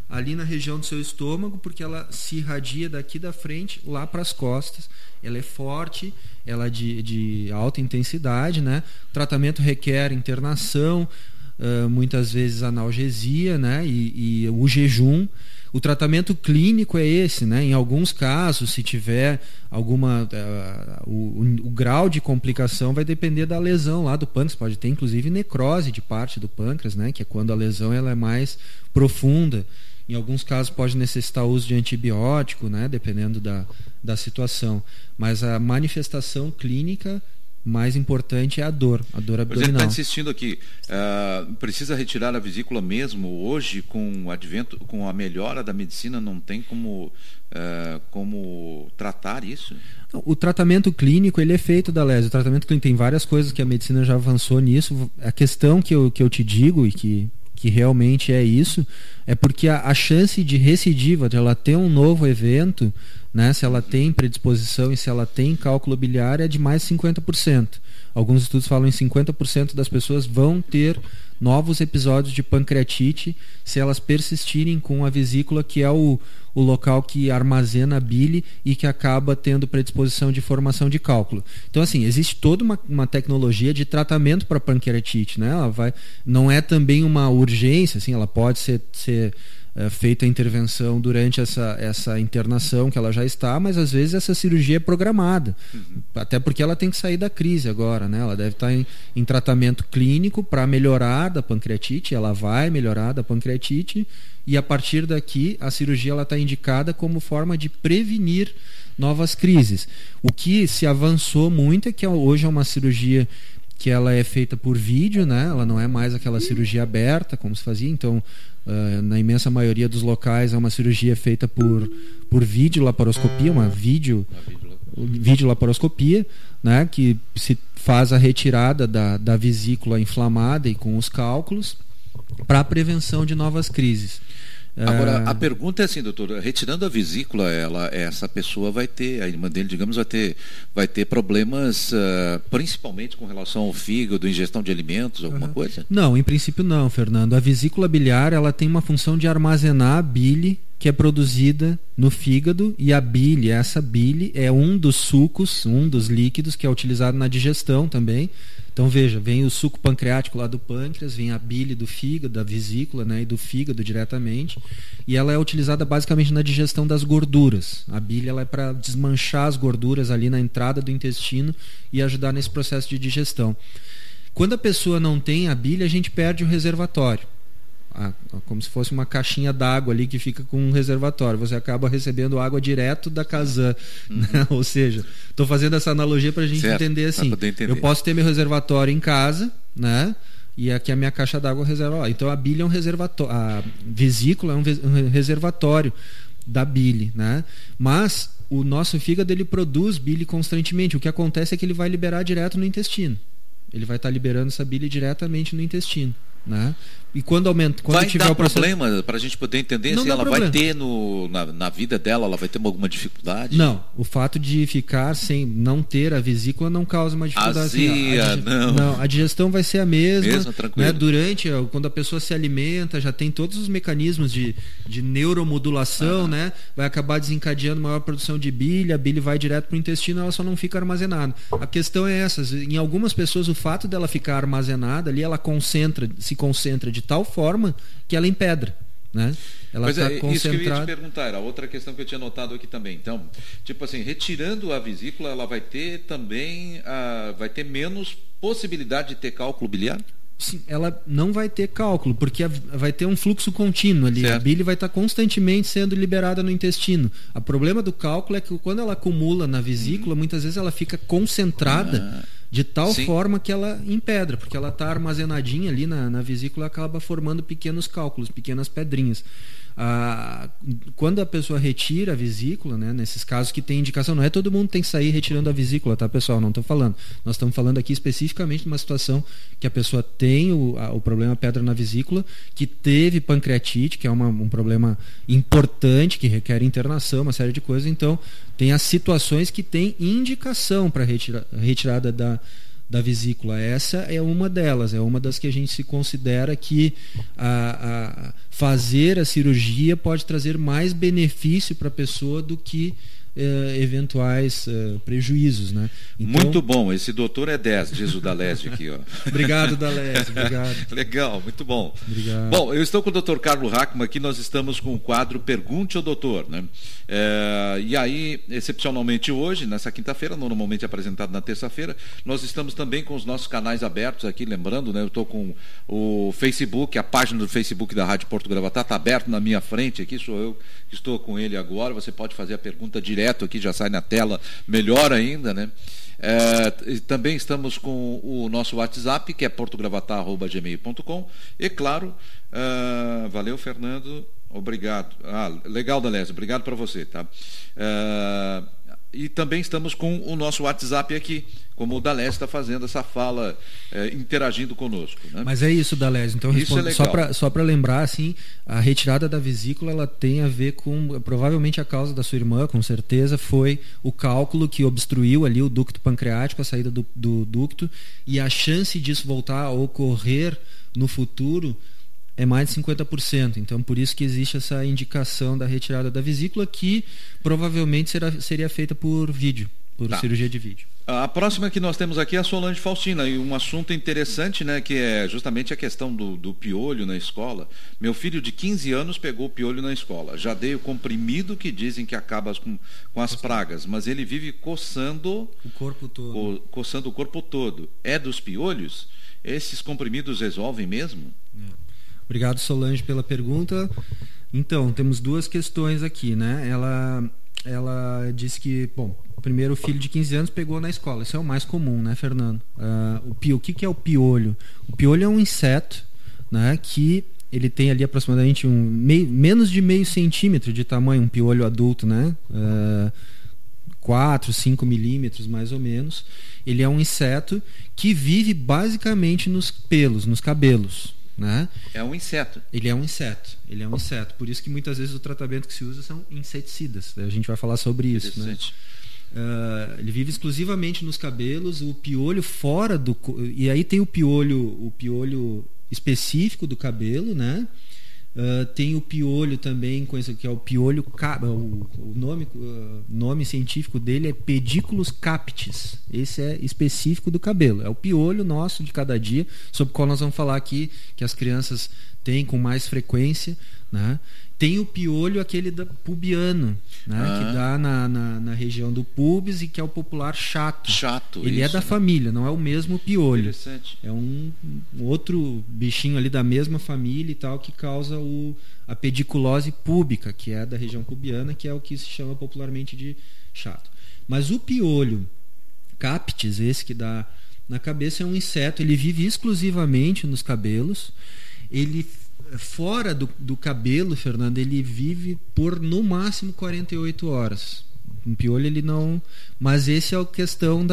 [SPEAKER 2] ali na região do seu estômago, porque ela se irradia daqui da frente lá para as costas. Ela é forte, ela é de alta intensidade, né? O tratamento requer internação. muitas vezes analgesia, né? E o jejum. O tratamento clínico é esse, né? Em alguns casos, se tiver alguma... o grau de complicação vai depender da lesão lá do pâncreas. Pode ter, inclusive, necrose de parte do pâncreas, né? Que é quando a lesão ela é mais profunda. Em alguns casos pode necessitar o uso de antibiótico, né? Dependendo da situação. Mas a manifestação clínica mais importante é a dor abdominal.
[SPEAKER 1] Mas ele está insistindo aqui, precisa retirar a vesícula mesmo hoje, com o advento, com a melhora da medicina, não tem como tratar isso?
[SPEAKER 2] O tratamento clínico ele é feito, Dalézio. O tratamento clínico tem várias coisas que a medicina já avançou nisso. A questão que eu te digo e que realmente é isso, é porque a chance de recidiva, de ela ter um novo evento, né, se ela tem predisposição e se ela tem cálculo biliar, é de mais 50%. Alguns estudos falam em 50% das pessoas vão ter novos episódios de pancreatite se elas persistirem com a vesícula, que é o local que armazena a bile e que acaba tendo predisposição de formação de cálculo. Então, assim, existe toda uma tecnologia de tratamento para pancreatite, né? Não é também uma urgência, assim, ela pode ser feita a intervenção durante essa internação que ela já está, mas às vezes essa cirurgia é programada, até porque ela tem que sair da crise agora, né? Ela deve estar em tratamento clínico para melhorar da pancreatite, ela vai melhorar da pancreatite, e a partir daqui a cirurgia ela está indicada como forma de prevenir novas crises. O que se avançou muito é que hoje é uma cirurgia que ela é feita por vídeo, né? Ela não é mais aquela cirurgia aberta como se fazia. Então, na imensa maioria dos locais é uma cirurgia feita por videolaparoscopia, uma videolaparoscopia, né? Que se faz a retirada da vesícula inflamada e com os cálculos para a prevenção de novas crises.
[SPEAKER 1] Agora, a pergunta é assim, doutor, retirando a vesícula, essa pessoa vai ter, a irmã dele, digamos, vai ter problemas, principalmente com relação ao fígado, ingestão de alimentos, alguma coisa?
[SPEAKER 2] Não, em princípio não, Fernando. A vesícula biliar, ela tem uma função de armazenar a bile que é produzida no fígado, e a bile, essa bile é um dos sucos, um dos líquidos que é utilizado na digestão também. Então veja, vem o suco pancreático lá do pâncreas, vem a bile do fígado, da vesícula, né, e do fígado diretamente, e ela é utilizada basicamente na digestão das gorduras. A bile ela é para desmanchar as gorduras ali na entrada do intestino e ajudar nesse processo de digestão. Quando a pessoa não tem a bile, a gente perde o reservatório. Como se fosse uma caixinha d'água ali que fica com um reservatório. Você acaba recebendo água direto da Kazan, né? Ou seja, estou fazendo essa analogia para a gente entender assim. Eu posso ter meu reservatório em casa, né? E aqui a minha caixa d'água reserva lá. Então a bile é um reservatório, a vesícula é um reservatório da bile, né? Mas o nosso fígado ele produz bile constantemente. O que acontece é que ele vai liberar direto no intestino. Ele vai estar liberando essa bile diretamente no intestino, né? E quando aumenta, quando
[SPEAKER 1] vai
[SPEAKER 2] tiver
[SPEAKER 1] dar
[SPEAKER 2] o processo...
[SPEAKER 1] problema para a gente poder entender se ela vai ter na vida dela, ela vai ter alguma dificuldade?
[SPEAKER 2] Não, o fato de ficar sem não ter a vesícula não causa uma dificuldade.
[SPEAKER 1] Azia,
[SPEAKER 2] não, a digestão vai ser a mesma,
[SPEAKER 1] tranquilo.
[SPEAKER 2] Né? Quando a pessoa se alimenta, já tem todos os mecanismos de neuromodulação, né? Vai acabar desencadeando maior produção de bile, a bile vai direto para o intestino, ela só não fica armazenada. A questão é essa, em algumas pessoas o fato dela ficar armazenada ali, ela se concentra de tal forma que ela empedra, né? Ela está concentrada.
[SPEAKER 1] Isso que eu ia te perguntar, era outra questão que eu tinha notado aqui também. Então, tipo assim, retirando a vesícula, ela vai ter também vai ter menos possibilidade de ter cálculo biliar?
[SPEAKER 2] Sim, ela não vai ter cálculo, porque vai ter um fluxo contínuo ali. Certo. A bile vai estar constantemente sendo liberada no intestino. O problema do cálculo é que quando ela acumula na vesícula, muitas vezes ela fica concentrada de tal forma que ela empedra, porque ela está armazenadinha ali na vesícula e acaba formando pequenos cálculos, pequenas pedrinhas. Quando a pessoa retira a vesícula, né, nesses casos que tem indicação, não é todo mundo tem que sair retirando a vesícula, tá, pessoal? Não estou falando. Nós estamos falando aqui especificamente de uma situação que a pessoa tem o problema pedra na vesícula, que teve pancreatite, que é um problema importante, que requer internação, uma série de coisas. Então, tem as situações que tem indicação para retirada da vesícula. Essa é uma delas, é uma das que a gente se considera que fazer a cirurgia pode trazer mais benefício para a pessoa do que eventuais prejuízos, né? Então...
[SPEAKER 1] Muito bom, esse doutor é 10, diz o Dalésio aqui, ó.
[SPEAKER 2] Obrigado, Dalésio, obrigado.
[SPEAKER 1] Legal, muito bom.
[SPEAKER 2] Obrigado.
[SPEAKER 1] Bom, eu estou com o Dr. Carlos Hackman aqui, nós estamos com o quadro Pergunte ao Doutor, né? E aí, excepcionalmente hoje, nessa quinta-feira, normalmente apresentado na terça-feira, nós estamos também com os nossos canais abertos aqui, lembrando, né? Eu estou com o Facebook, a página do Facebook da Rádio Porto Gravatá está aberto na minha frente aqui, sou eu que estou com ele agora, você pode fazer a pergunta direto aqui, já sai na tela, melhor ainda, né? Também estamos com o nosso WhatsApp, que é portogravatá@gmail.com, e claro, valeu, Fernando, obrigado. Legal, Dalésio, obrigado para você, tá? E também estamos com o nosso WhatsApp aqui, como o Dalésio está fazendo essa fala, interagindo conosco, né?
[SPEAKER 2] Mas é isso, Dalésio. Então, só para lembrar, assim, a retirada da vesícula, ela tem a ver com, provavelmente a causa da sua irmã, com certeza, foi o cálculo que obstruiu ali o ducto pancreático, a saída do ducto, e a chance disso voltar a ocorrer no futuro é mais de 50%. Então, por isso que existe essa indicação da retirada da vesícula, que provavelmente seria feita por vídeo, por cirurgia de vídeo.
[SPEAKER 1] A próxima que nós temos aqui é a Solange Faustina, e um assunto interessante, né, que é justamente a questão do piolho na escola. Meu filho de 15 anos pegou piolho na escola. Já dei o comprimido que dizem que acaba com as pragas, mas ele vive coçando
[SPEAKER 2] o corpo todo.
[SPEAKER 1] Coçando o corpo todo. É dos piolhos? Esses comprimidos resolvem mesmo?
[SPEAKER 2] Obrigado, Solange, pela pergunta. Então, temos duas questões aqui, né? Ela disse que, bom, primeiro o filho de 15 anos pegou na escola. Isso é o mais comum, né, Fernando? O que é o piolho? O piolho é um inseto, né, que ele tem ali aproximadamente menos de meio centímetro de tamanho, um piolho adulto, né? 4, 5 milímetros mais ou menos. Ele é um inseto que vive basicamente nos pelos, nos cabelos, né?
[SPEAKER 1] É um inseto.
[SPEAKER 2] Ele é um inseto. Por isso que muitas vezes o tratamento que se usa são inseticidas. A gente vai falar sobre isso, né? Ele vive exclusivamente nos cabelos. O piolho fora do... E aí tem o piolho específico do cabelo, né? Tem o piolho também, que é o piolho... O nome científico dele é Pediculus capitis. Esse é específico do cabelo. É o piolho nosso de cada dia, sobre o qual nós vamos falar aqui, que as crianças têm com mais frequência, né? Tem o piolho, aquele pubiano, né? Que dá na região do pubis e que é o popular chato. Ele é da família, não é o mesmo piolho.
[SPEAKER 1] Interessante.
[SPEAKER 2] É um outro bichinho ali da mesma família e tal, que causa a pediculose púbica, que é da região pubiana, que é o que se chama popularmente de chato. Mas o piolho capitis, esse que dá na cabeça, é um inseto. Ele vive exclusivamente nos cabelos. Ele... Fora do cabelo, Fernando, ele vive por no máximo 48 horas. Um piolho ele não... Mas esse é a questão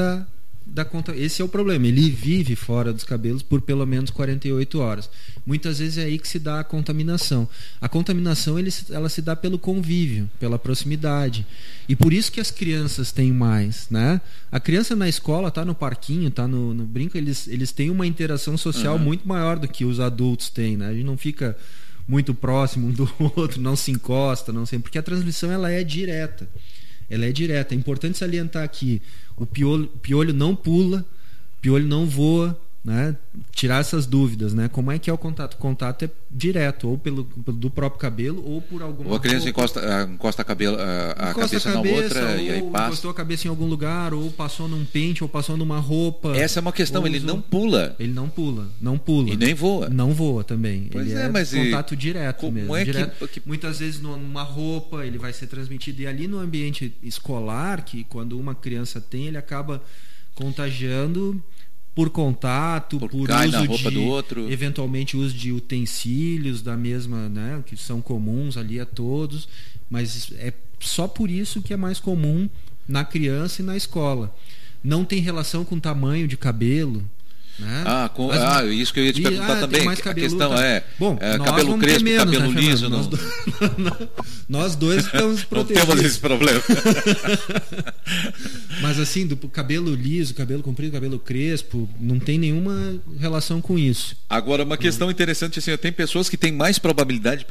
[SPEAKER 2] esse é o problema. Ele vive fora dos cabelos por pelo menos 48 horas. Muitas vezes é aí que se dá a contaminação. A contaminação ela se dá pelo convívio, pela proximidade. E por isso que as crianças têm mais, né? A criança na escola está no parquinho, está no brinco, eles têm uma interação social muito maior do que os adultos têm, né? A gente não fica muito próximo um do outro, não se encosta, porque a transmissão ela é direta. É importante salientar aqui: o piolho não pula, o piolho não voa, né? Tirar essas dúvidas, né? Como é que é o contato? O contato é direto, ou do próprio cabelo, ou por alguma...
[SPEAKER 1] Ou a criança encosta a cabeça na outra e aí passa.
[SPEAKER 2] Encostou a cabeça em algum lugar, ou passou num pente, ou passou numa roupa.
[SPEAKER 1] Essa é uma questão, ele não pula.
[SPEAKER 2] Ele não pula.
[SPEAKER 1] E nem voa.
[SPEAKER 2] Não voa também.
[SPEAKER 1] Pois
[SPEAKER 2] ele
[SPEAKER 1] mas
[SPEAKER 2] contato direto mesmo.
[SPEAKER 1] Direto.
[SPEAKER 2] Muitas vezes numa roupa ele vai ser transmitido, e ali no ambiente escolar, que quando uma criança tem, ele acaba contagiando por contato, por
[SPEAKER 1] cai
[SPEAKER 2] uso
[SPEAKER 1] na roupa do outro.
[SPEAKER 2] Eventualmente uso de utensílios da mesma, né, que são comuns ali a todos, mas é só por isso que é mais comum na criança e na escola. Não tem relação com tamanho de cabelo, Né?
[SPEAKER 1] Isso que eu ia te perguntar também. A questão
[SPEAKER 2] bom,
[SPEAKER 1] cabelo crespo, menos, cabelo liso.
[SPEAKER 2] Nós dois estamos protegidos.
[SPEAKER 1] Não temos esse problema.
[SPEAKER 2] Mas assim, do cabelo liso, cabelo comprido, cabelo crespo, não tem nenhuma relação com isso.
[SPEAKER 1] Agora, uma questão interessante, assim, tem pessoas que têm mais probabilidade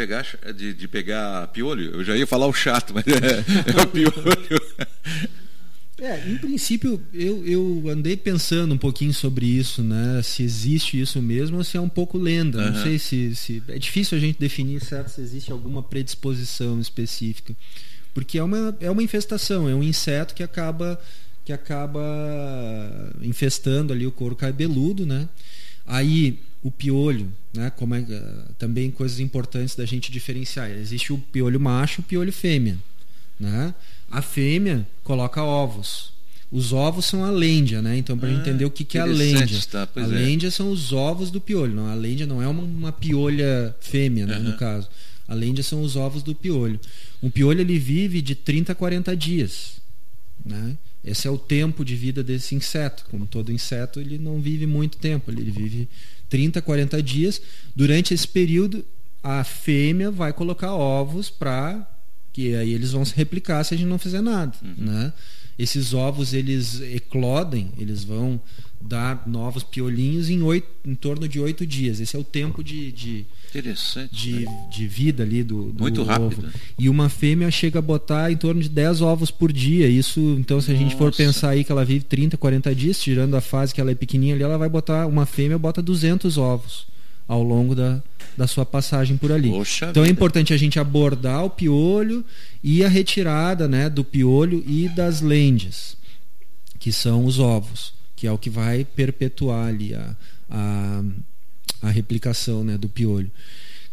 [SPEAKER 1] de pegar piolho. Eu já ia falar o chato, mas é o piolho.
[SPEAKER 2] Em princípio, eu andei pensando um pouquinho sobre isso, né? Se existe isso mesmo ou se é um pouco lenda. Uhum. Não sei se... É difícil a gente definir certo se existe alguma predisposição específica. Porque é uma infestação, é um inseto que acaba infestando ali o couro cabeludo, né? Aí, o piolho, né? Também coisas importantes da gente diferenciar. Existe o piolho macho e o piolho fêmea, né? A fêmea coloca ovos. Os ovos são a lêndia, né? Então, para a gente entender o que é a lêndia. A lêndia são os ovos do piolho. Não, a lêndia não é uma piolha fêmea, né, no caso. A lêndia são os ovos do piolho. Um piolho ele vive de 30 a 40 dias. Né? Esse é o tempo de vida desse inseto. Como todo inseto, ele não vive muito tempo. Ele vive 30 a 40 dias. Durante esse período, a fêmea vai colocar ovos que aí eles vão se replicar se a gente não fizer nada, né? Esses ovos, eles eclodem, eles vão dar novos piolinhos em torno de 8 dias. Esse é o tempo de vida ali do
[SPEAKER 1] muito rápido.
[SPEAKER 2] Ovo. E uma fêmea chega a botar em torno de 10 ovos por dia. Isso, então, se a gente for pensar aí que ela vive 30, 40 dias, tirando a fase que ela é pequenininha ali, uma fêmea bota 200 ovos ao longo da sua passagem por ali. Então é importante a gente abordar o piolho e a retirada, né, do piolho e das lêndias, que são os ovos, que é o que vai perpetuar ali a replicação, né, do piolho.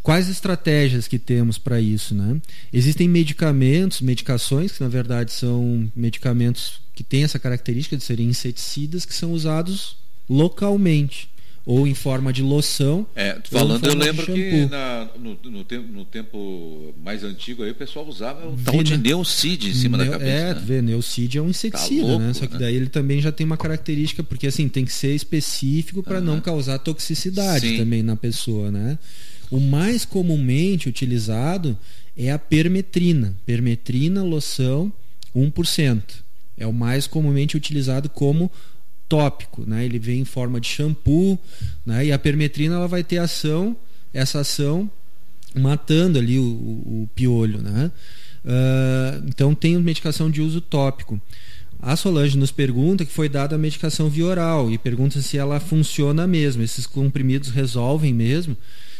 [SPEAKER 2] Quais estratégias que temos para isso, né? Existem medicações, que na verdade são medicamentos que têm essa característica de serem inseticidas, que são usados localmente, ou em forma de loção.
[SPEAKER 1] Falando, eu lembro que no tempo mais antigo aí o pessoal usava o tal de Neocid em cima da cabeça.
[SPEAKER 2] Neocid é um inseticida, louco, né? Só que daí ele também já tem uma característica, porque assim, tem que ser específico para não causar toxicidade também na pessoa, né? O mais comumente utilizado é a permetrina. Permetrina, loção, 1%. É o mais comumente utilizado como tópico, né? Ele vem em forma de shampoo, né? E a permetrina ela vai ter essa ação matando ali o piolho, né? Então tem medicação de uso tópico. A Solange nos pergunta que foi dada a medicação via oral e pergunta se ela funciona mesmo, esses comprimidos resolvem mesmo.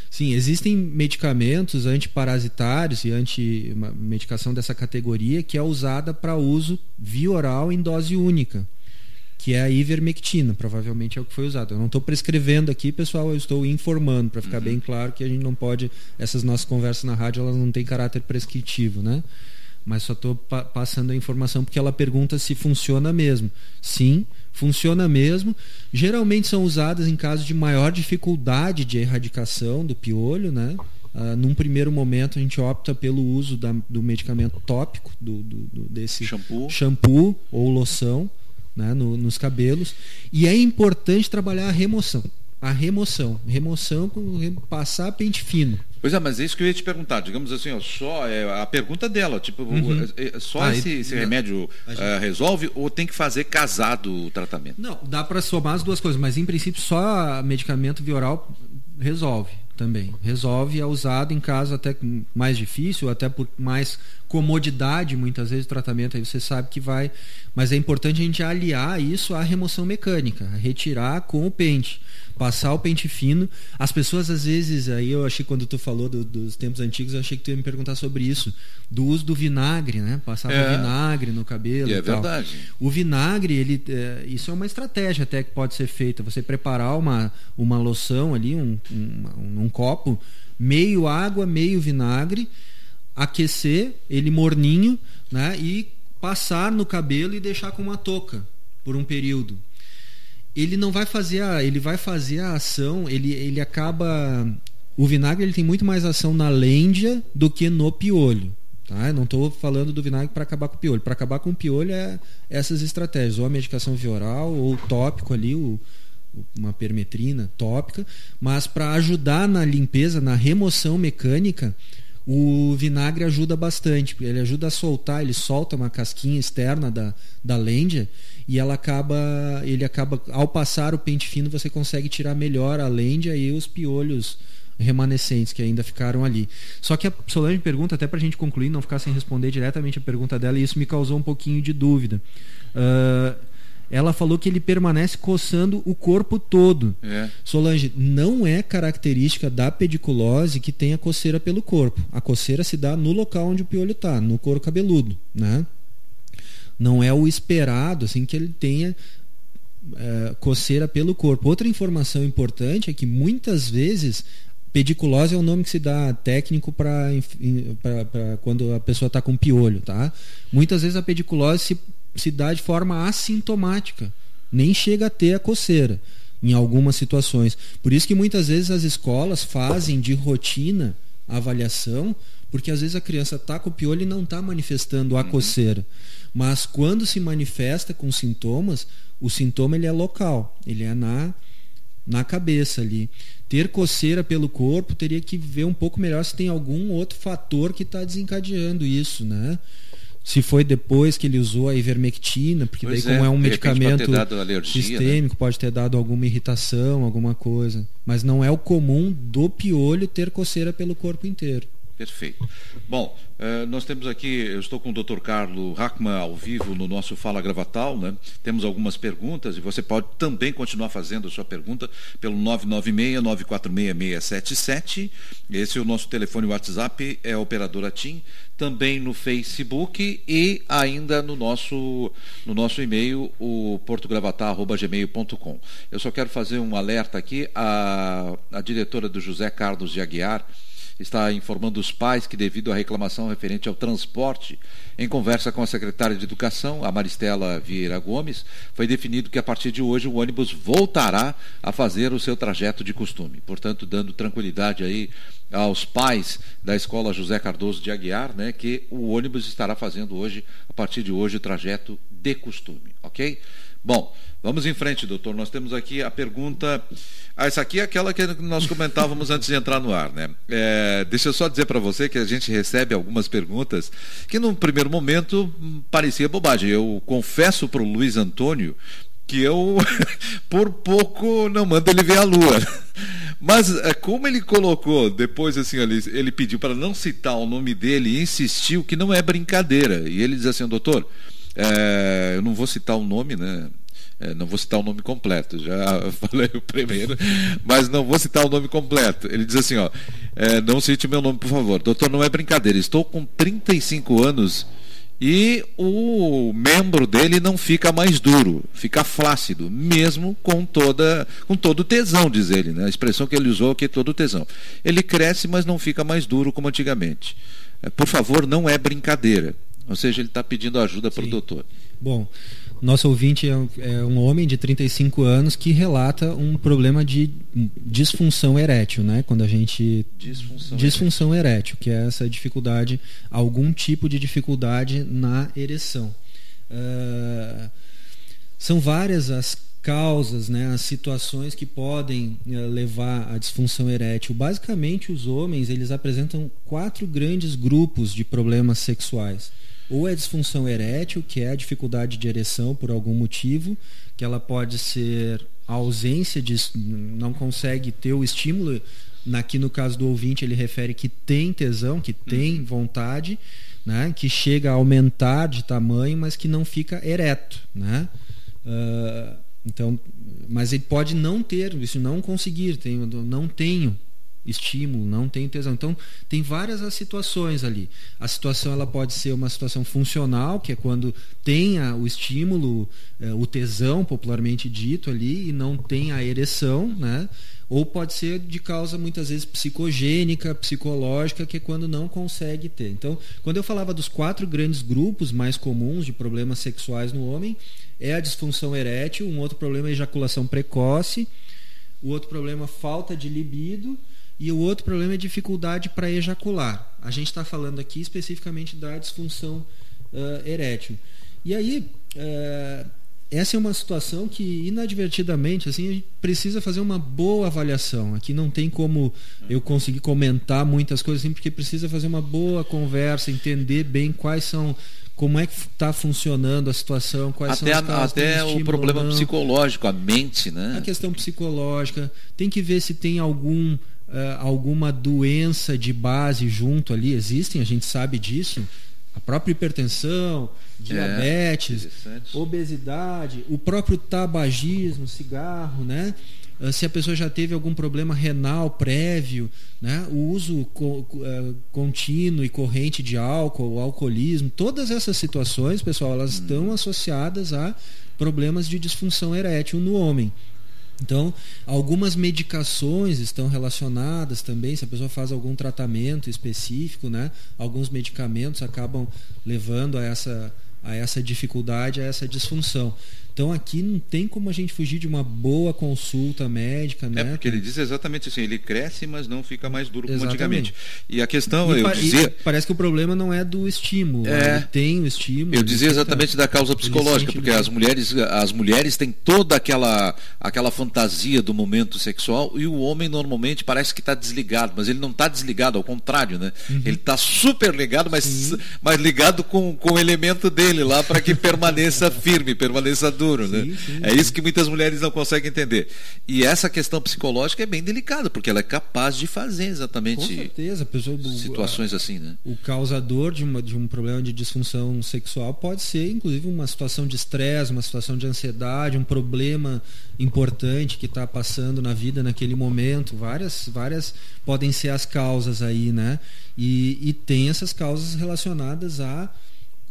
[SPEAKER 2] Sim, existem medicamentos antiparasitários e medicação dessa categoria que é usada para uso via oral em dose única, que é a ivermectina, provavelmente é o que foi usado. Eu não estou prescrevendo aqui, pessoal, eu estou informando, para ficar bem claro que a gente não pode, essas nossas conversas na rádio, elas não têm caráter prescritivo, né? Mas só estou passando a informação porque ela pergunta se funciona mesmo. Sim, funciona mesmo. Geralmente são usadas em casos de maior dificuldade de erradicação do piolho, né? Num primeiro momento a gente opta pelo uso do medicamento tópico, desse shampoo ou loção, né, nos cabelos, e é importante trabalhar a remoção com passar pente fino.
[SPEAKER 1] Pois é, mas é isso que eu ia te perguntar, digamos assim, só a pergunta dela, tipo, só esse remédio resolve ou tem que fazer casado o tratamento?
[SPEAKER 2] Não, dá para somar as duas coisas, mas em princípio só medicamento via oral resolve também. Resolve, é usado em caso até mais difícil, até por mais comodidade, muitas vezes o tratamento aí você sabe que vai, mas é importante a gente aliar isso à remoção mecânica, retirar com o pente, passar o pente fino. As pessoas às vezes, aí eu achei quando tu falou dos tempos antigos, eu achei que tu ia me perguntar sobre isso, do uso do vinagre, né? Passar o vinagre no cabelo e tal. É verdade. O vinagre, isso é uma estratégia até que pode ser feita, você preparar uma loção ali, um copo, meio água, meio vinagre, aquecer ele morninho, né? E passar no cabelo e deixar com uma touca por um período. Ele não vai fazer ele vai fazer a ação, ele acaba, o vinagre ele tem muito mais ação na lêndia do que no piolho, tá? Eu não estou falando do vinagre para acabar com o piolho. Para acabar com o piolho é essas estratégias, ou a medicação via oral ou o tópico ali, uma permetrina tópica, mas para ajudar na limpeza, na remoção mecânica, o vinagre ajuda bastante. Ele ajuda a soltar, ele solta uma casquinha externa da lêndia e ele acaba, ao passar o pente fino, você consegue tirar melhor a lêndia e os piolhos remanescentes que ainda ficaram ali. Só que a Solange pergunta, até para a gente concluir, não ficar sem responder diretamente a pergunta dela, e isso me causou um pouquinho de dúvida. Ela falou que ele permanece coçando o corpo todo. Solange, não é característica da pediculose que tenha coceira pelo corpo. A coceira se dá no local onde o piolho está, no couro cabeludo, né? Não é o esperado assim que ele tenha coceira pelo corpo. Outra informação importante é que muitas vezes pediculose é o nome que se dá técnico para quando a pessoa está com piolho, tá? Muitas vezes a pediculose se dá de forma assintomática, nem chega a ter a coceira em algumas situações. Por isso que muitas vezes as escolas fazem de rotina a avaliação, porque às vezes a criança está com o piolho e não está manifestando a coceira. Mas quando se manifesta com sintomas, o sintoma ele é local, ele é na cabeça ali. Ter coceira pelo corpo, teria que ver um pouco melhor se tem algum outro fator que está desencadeando isso, né? Se foi depois que ele usou a ivermectina, porque daí como é um medicamento
[SPEAKER 1] alergia,
[SPEAKER 2] sistêmico,
[SPEAKER 1] né?
[SPEAKER 2] pode ter dado alguma irritação, alguma coisa. Mas não é o comum do piolho ter coceira pelo corpo inteiro.
[SPEAKER 1] Perfeito. Bom, nós temos aqui, eu estou com o Dr. Carlos Hackman ao vivo no nosso Fala Gravatal, né? Temos algumas perguntas e você pode também continuar fazendo a sua pergunta pelo 996-946-677. Esse é o nosso telefone WhatsApp, é a operadora TIM. Também no Facebook e ainda no nosso e-mail, o portogravatar@gmail.com. Eu só quero fazer um alerta aqui, a diretora do José Carlos de Aguiar está informando os pais que, devido à reclamação referente ao transporte, em conversa com a secretária de Educação, a Maristela Vieira Gomes, foi definido que a partir de hoje o ônibus voltará a fazer o seu trajeto de costume. Portanto, dando tranquilidade aí aos pais da Escola José Cardoso de Aguiar, né, que o ônibus estará fazendo hoje, a partir de hoje, o trajeto de costume, ok? Bom, vamos em frente, doutor. Nós temos aqui a pergunta. Essa aqui é aquela que nós comentávamos antes de entrar no ar, né? Deixa eu só dizer para você que a gente recebe algumas perguntas que, num primeiro momento, parecia bobagem. Eu confesso para o Luiz Antônio que eu, por pouco, não mando ele ver a Lua. Mas, como ele colocou, depois, assim, ele pediu para não citar o nome dele e insistiu que não é brincadeira. E ele diz assim, doutor, eu não vou citar o nome, né? Não vou citar o nome completo, já falei o primeiro, mas não vou citar o nome completo. Ele diz assim, não cite meu nome, por favor. Doutor, não é brincadeira, estou com 35 anos e o membro dele não fica mais duro, fica flácido, mesmo com todo tesão, diz ele, né? A expressão que ele usou aqui é todo tesão. Ele cresce, mas não fica mais duro como antigamente. Por favor, não é brincadeira. Ou seja, ele está pedindo ajuda para o doutor. Bom,
[SPEAKER 2] nosso ouvinte é um homem de 35 anos que relata um problema de disfunção erétil, né? Quando a gente... Disfunção erétil, que é essa dificuldade, algum tipo de dificuldade na ereção. São várias as causas, né, as situações que podem levar à disfunção erétil. Basicamente, os homens eles apresentam 4 grandes grupos de problemas sexuais. Ou é disfunção erétil, que é a dificuldade de ereção por algum motivo, que ela pode ser a ausência de... não consegue ter o estímulo. Aqui no caso do ouvinte ele refere que tem tesão, que tem vontade, né, que chega a aumentar de tamanho, mas que não fica ereto, né? Então, mas ele pode não ter, isso não conseguir, não tenho estímulo, não tenho tesão. Então, tem várias as situações ali. A situação ela pode ser uma situação funcional, que é quando tenha o estímulo, o tesão, popularmente dito ali, e não tem a ereção, né? Ou pode ser de causa, muitas vezes, psicogênica, psicológica, que é quando não consegue ter. Então, quando eu falava dos 4 grandes grupos mais comuns de problemas sexuais no homem, é a disfunção erétil, um outro problema é a ejaculação precoce, o outro problema é falta de libido, e o outro problema é dificuldade para ejacular. A gente está falando aqui especificamente da disfunção erétil. E aí, essa é uma situação que, inadvertidamente, assim, a gente precisa fazer uma boa avaliação. Aqui não tem como eu conseguir comentar muitas coisas, assim, porque precisa fazer uma boa conversa, entender bem quais são, como é que está funcionando a situação, quais são as causas
[SPEAKER 1] até o problema psicológico, a mente, né?
[SPEAKER 2] A questão psicológica. Tem que ver se tem alguma doença de base junto ali. Existem, a gente sabe disso. A própria hipertensão, diabetes, obesidade, o próprio tabagismo, cigarro, né? Se a pessoa já teve algum problema renal prévio, né? O uso contínuo e corrente de álcool, o alcoolismo, todas essas situações, pessoal, elas estão associadas a problemas de disfunção erétil no homem. Então, algumas medicações estão relacionadas também, se a pessoa faz algum tratamento específico, né? Alguns medicamentos acabam levando a essa dificuldade, a essa disfunção. Então aqui não tem como a gente fugir de uma boa consulta médica, né?
[SPEAKER 1] Porque ele diz exatamente assim, ele cresce, mas não fica mais duro como antigamente. E a questão,
[SPEAKER 2] parece que o problema não é do estímulo, ele tem o estímulo.
[SPEAKER 1] Eu dizia exatamente da causa psicológica, porque as mulheres têm toda aquela fantasia do momento sexual, e o homem normalmente parece que está desligado, mas ele não está desligado, ao contrário, né? Ele está super ligado, mas ligado com o elemento dele lá para que permaneça firme, permaneça duro. Né? É isso que muitas mulheres não conseguem entender. E essa questão psicológica é bem delicada, porque ela é capaz de fazer exatamente,
[SPEAKER 2] com certeza,
[SPEAKER 1] situações assim, né?
[SPEAKER 2] O causador de um problema de disfunção sexual pode ser, inclusive, uma situação de estresse, uma situação de ansiedade, um problema importante que está passando na vida naquele momento. Várias podem ser as causas aí, né? E tem essas causas relacionadas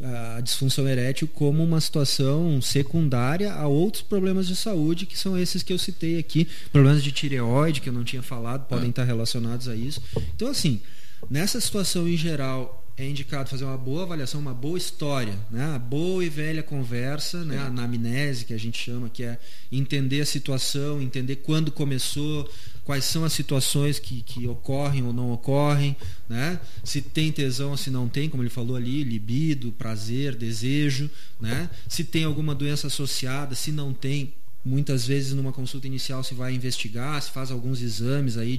[SPEAKER 2] a disfunção erétil como uma situação secundária a outros problemas de saúde, que são esses que eu citei aqui. Problemas de tireoide, que eu não tinha falado, podem estar relacionados a isso. Então, assim, nessa situação em geral, é indicado fazer uma boa avaliação, uma boa história, né? A boa e velha conversa, né? A anamnese, que a gente chama, que é entender a situação, entender quando começou, quais são as situações que ocorrem ou não ocorrem, né? Se tem tesão ou se não tem, como ele falou ali, libido, prazer, desejo, né? Se tem alguma doença associada, se não tem. Muitas vezes numa consulta inicial se vai investigar, se faz alguns exames aí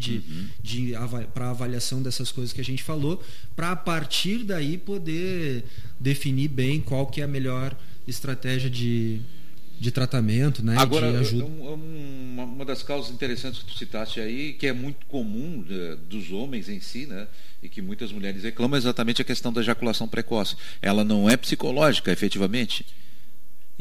[SPEAKER 2] para avaliação dessas coisas que a gente falou, para a partir daí poder definir bem qual que é a melhor estratégia de tratamento, né?
[SPEAKER 1] Agora,
[SPEAKER 2] de ajuda.
[SPEAKER 1] Uma das causas interessantes que tu citaste aí, que é muito comum dos homens em si, né? E que muitas mulheres reclamam, é exatamente a questão da ejaculação precoce. Ela não é psicológica, efetivamente?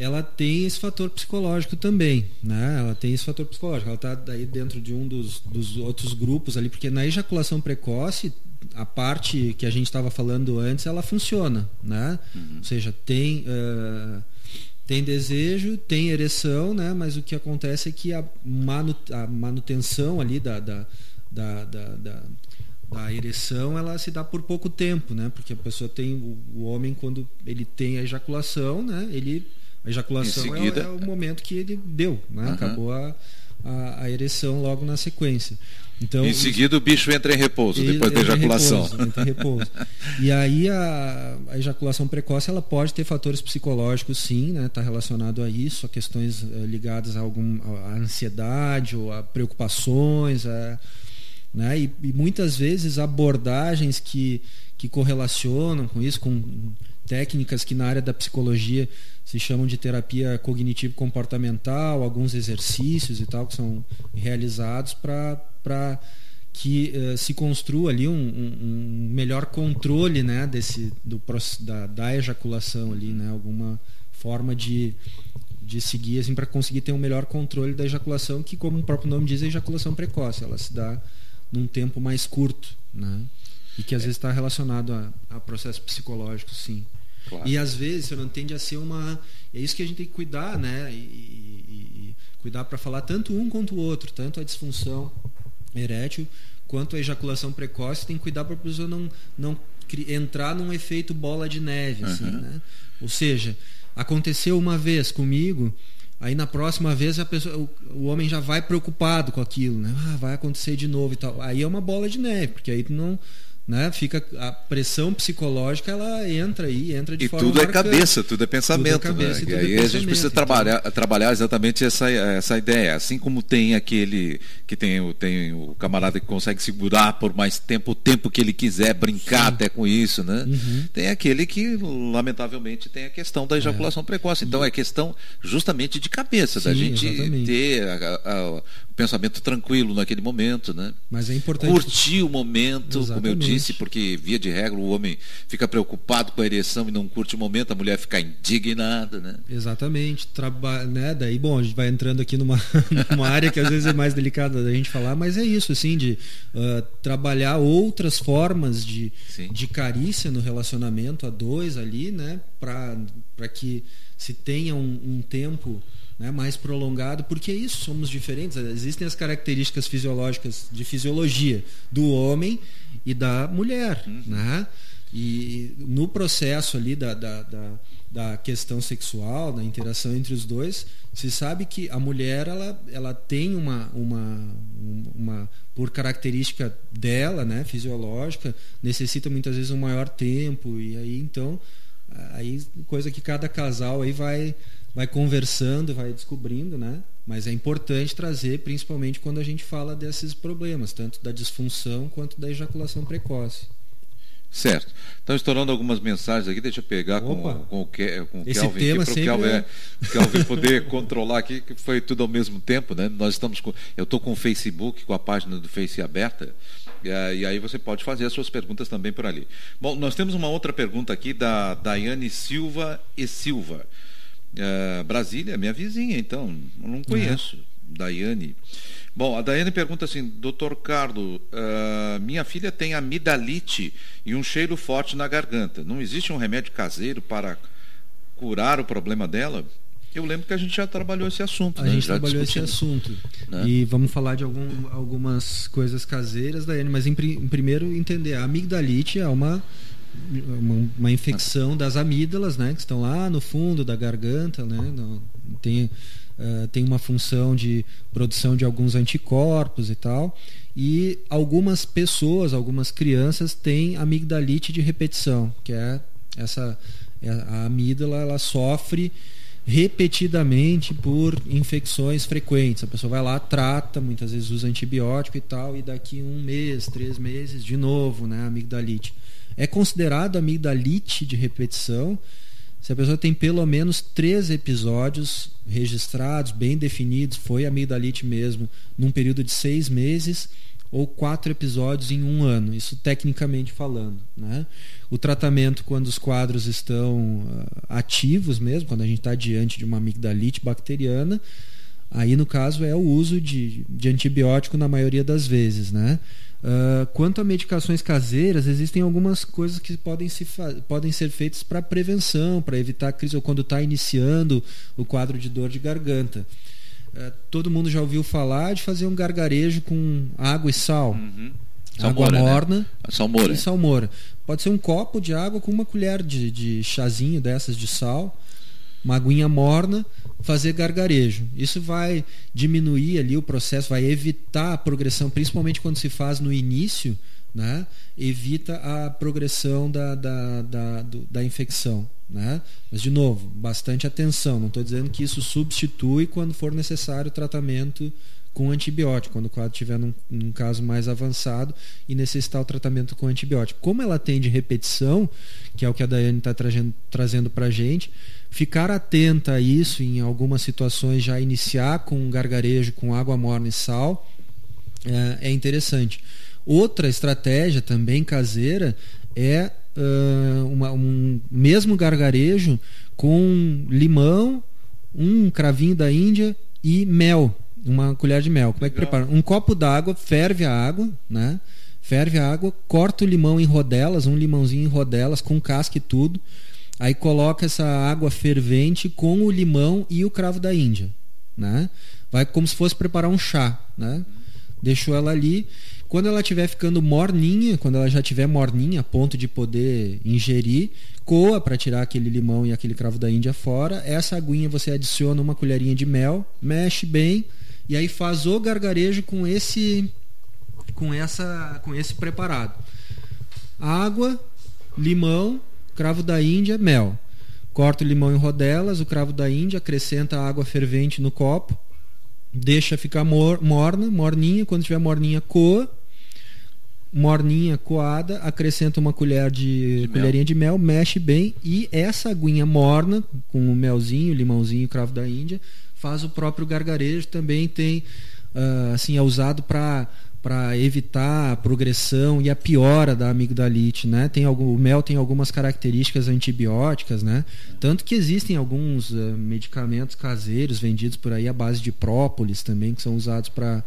[SPEAKER 2] Ela tem esse fator psicológico também, né? Ela tem esse fator psicológico. Ela está aí dentro de um dos outros grupos ali, porque na ejaculação precoce, a parte que a gente estava falando antes, ela funciona, né? Ou seja, tem desejo, tem ereção, né? Mas o que acontece é que a manutenção ali da ereção, ela se dá por pouco tempo, né? Porque a pessoa tem, o homem, quando ele tem a ejaculação, né? A ejaculação seguida, é o momento que ele deu, né? Acabou a ereção logo na sequência. Então,
[SPEAKER 1] em seguida o bicho entra em repouso depois da ejaculação.
[SPEAKER 2] Entra em repouso. E aí a ejaculação precoce, ela pode ter fatores psicológicos, sim, né? Está relacionado a isso, a questões ligadas a ansiedade ou a preocupações, né? E muitas vezes abordagens que correlacionam com isso, com técnicas que na área da psicologia se chamam de terapia cognitivo-comportamental, alguns exercícios e tal que são realizados para que se construa ali um melhor controle, né, da ejaculação ali, né, alguma forma de seguir assim, para conseguir ter um melhor controle da ejaculação, que, como o próprio nome diz, é ejaculação precoce. Ela se dá num tempo mais curto, né, e que às vezes está relacionado a processos psicológicos, sim. Claro. E às vezes você não tende a ser é isso que a gente tem que cuidar, né? E cuidar para falar tanto um quanto o outro, tanto a disfunção erétil quanto a ejaculação precoce. Tem que cuidar para a pessoa não entrar num efeito bola de neve, assim, né? Ou seja, aconteceu uma vez comigo, aí na próxima vez o homem já vai preocupado com aquilo, né? Vai acontecer de novo e tal. Aí é uma bola de neve, porque aí tu né? Fica a pressão psicológica, ela entra de forma
[SPEAKER 1] tudo
[SPEAKER 2] marcante.
[SPEAKER 1] É cabeça, tudo é pensamento,
[SPEAKER 2] tudo é cabeça,
[SPEAKER 1] né?
[SPEAKER 2] tudo
[SPEAKER 1] E
[SPEAKER 2] é
[SPEAKER 1] aí
[SPEAKER 2] pensamento,
[SPEAKER 1] a gente precisa trabalhar exatamente essa ideia. Assim como tem aquele que tem o camarada que consegue segurar por mais tempo, o tempo que ele quiser, brincar até com isso, né? Tem aquele que, lamentavelmente, tem a questão da ejaculação precoce. Então é questão justamente de cabeça, da gente ter o pensamento tranquilo naquele momento, né?
[SPEAKER 2] Mas é importante
[SPEAKER 1] curtir o momento, como eu disse, porque via de regra o homem fica preocupado com a ereção e não curte o momento, a mulher fica indignada, né?
[SPEAKER 2] Exatamente. Né? Daí, bom, a gente vai entrando aqui numa área que às vezes é mais delicada da gente falar, mas é isso, assim, de trabalhar outras formas de carícia no relacionamento a dois ali, né? Para que se tenha um tempo, né, mais prolongado, porque é isso, somos diferentes. Existem as características fisiológicas de fisiologia do homem e da mulher, né? E no processo ali da questão sexual, da interação entre os dois, se sabe que a mulher ela tem uma por característica dela, né, fisiológica, necessita muitas vezes um maior tempo, e aí então coisa que cada casal aí vai conversando, vai descobrindo, né? Mas é importante trazer, principalmente quando a gente fala desses problemas, tanto da disfunção quanto da ejaculação precoce.
[SPEAKER 1] Certo. Estão estourando algumas mensagens aqui, deixa eu pegar com o
[SPEAKER 2] esse
[SPEAKER 1] Kelvin
[SPEAKER 2] tema
[SPEAKER 1] aqui,
[SPEAKER 2] para
[SPEAKER 1] o Kelvin poder controlar aqui, que foi tudo ao mesmo tempo, né? Eu estou com o Facebook, com a página do Face aberta, e aí você pode fazer as suas perguntas também por ali. Bom, nós temos uma outra pergunta aqui da Daiane Silva e Silva. Brasília, minha vizinha, então, eu não conheço. Daiane. Bom, a Daiane pergunta assim: Dr. Carlos, minha filha tem amidalite e um cheiro forte na garganta. Não existe um remédio caseiro para curar o problema dela? Eu lembro que a gente já trabalhou esse assunto.
[SPEAKER 2] A gente trabalhou esse assunto.
[SPEAKER 1] Né?
[SPEAKER 2] E vamos falar de algumas coisas caseiras, Daiane, mas primeiro entender, a amigdalite é uma infecção das amígdalas, né, que estão lá no fundo da garganta, né, tem uma função de produção de alguns anticorpos e tal, e algumas pessoas, algumas crianças têm amigdalite de repetição, que é a amígdala, ela sofre repetidamente por infecções frequentes. A pessoa vai lá, trata, muitas vezes usa antibiótico e tal, e daqui 1 mês, 3 meses, de novo, né, amigdalite. É considerado amigdalite de repetição se a pessoa tem pelo menos 3 episódios registrados, bem definidos, foi amigdalite mesmo, num período de 6 meses, ou 4 episódios em 1 ano, isso tecnicamente falando, né? O tratamento, quando os quadros estão ativos mesmo, quando a gente está diante de uma amigdalite bacteriana, aí no caso é o uso de antibiótico na maioria das vezes, né? Quanto a medicações caseiras, existem algumas coisas que podem ser feitas para prevenção, para evitar crise, ou quando está iniciando o quadro de dor de garganta. Todo mundo já ouviu falar de fazer um gargarejo com água e sal. Água morna, né?
[SPEAKER 1] Salmoura.
[SPEAKER 2] E salmoura. Pode ser um copo de água com uma colher de chazinho dessas de sal, uma aguinha morna, fazer gargarejo. Isso vai diminuir ali o processo, vai evitar a progressão, principalmente quando se faz no início, né? Evita a progressão da infecção, né? Mas, de novo, bastante atenção. Não estou dizendo que isso substitui quando for necessário o tratamento com antibiótico, quando o quadro estiver num caso mais avançado e necessitar o tratamento com antibiótico. Como ela tem de repetição, que é o que a Daiane está trazendo para a gente, ficar atenta a isso, em algumas situações já iniciar com um gargarejo com água morna e sal é interessante. Outra estratégia também caseira é um mesmo gargarejo com limão, um cravinho da Índia e mel, uma colher de mel. Como é que prepara? Um copo d'água, ferve a água, né? Ferve a água, corta o limão em rodelas, um limãozinho em rodelas com casca e tudo. Aí coloca essa água fervente com o limão e o cravo da Índia, né? Vai como se fosse preparar um chá, né? Deixou ela ali. Quando ela estiver ficando morninha, quando ela já estiver morninha, a ponto de poder ingerir, coa para tirar aquele limão e aquele cravo da Índia fora. Essa aguinha você adiciona uma colherinha de mel, mexe bem e aí faz o gargarejo com esse preparado. água, limão, cravo da Índia, mel. Corta o limão em rodelas, o cravo da Índia, acrescenta a água fervente no copo, deixa ficar morninha, quando tiver morninha, coa. Morninha, coada, acrescenta uma colherinha de mel, mexe bem, e essa aguinha morna, com o melzinho, o limãozinho, o cravo da Índia, faz o próprio gargarejo. Também tem, assim, é usado para evitar a progressão e a piora da amigdalite, né? O mel tem algumas características antibióticas, né? Tanto que existem alguns medicamentos caseiros vendidos por aí à base de própolis também, que são usados para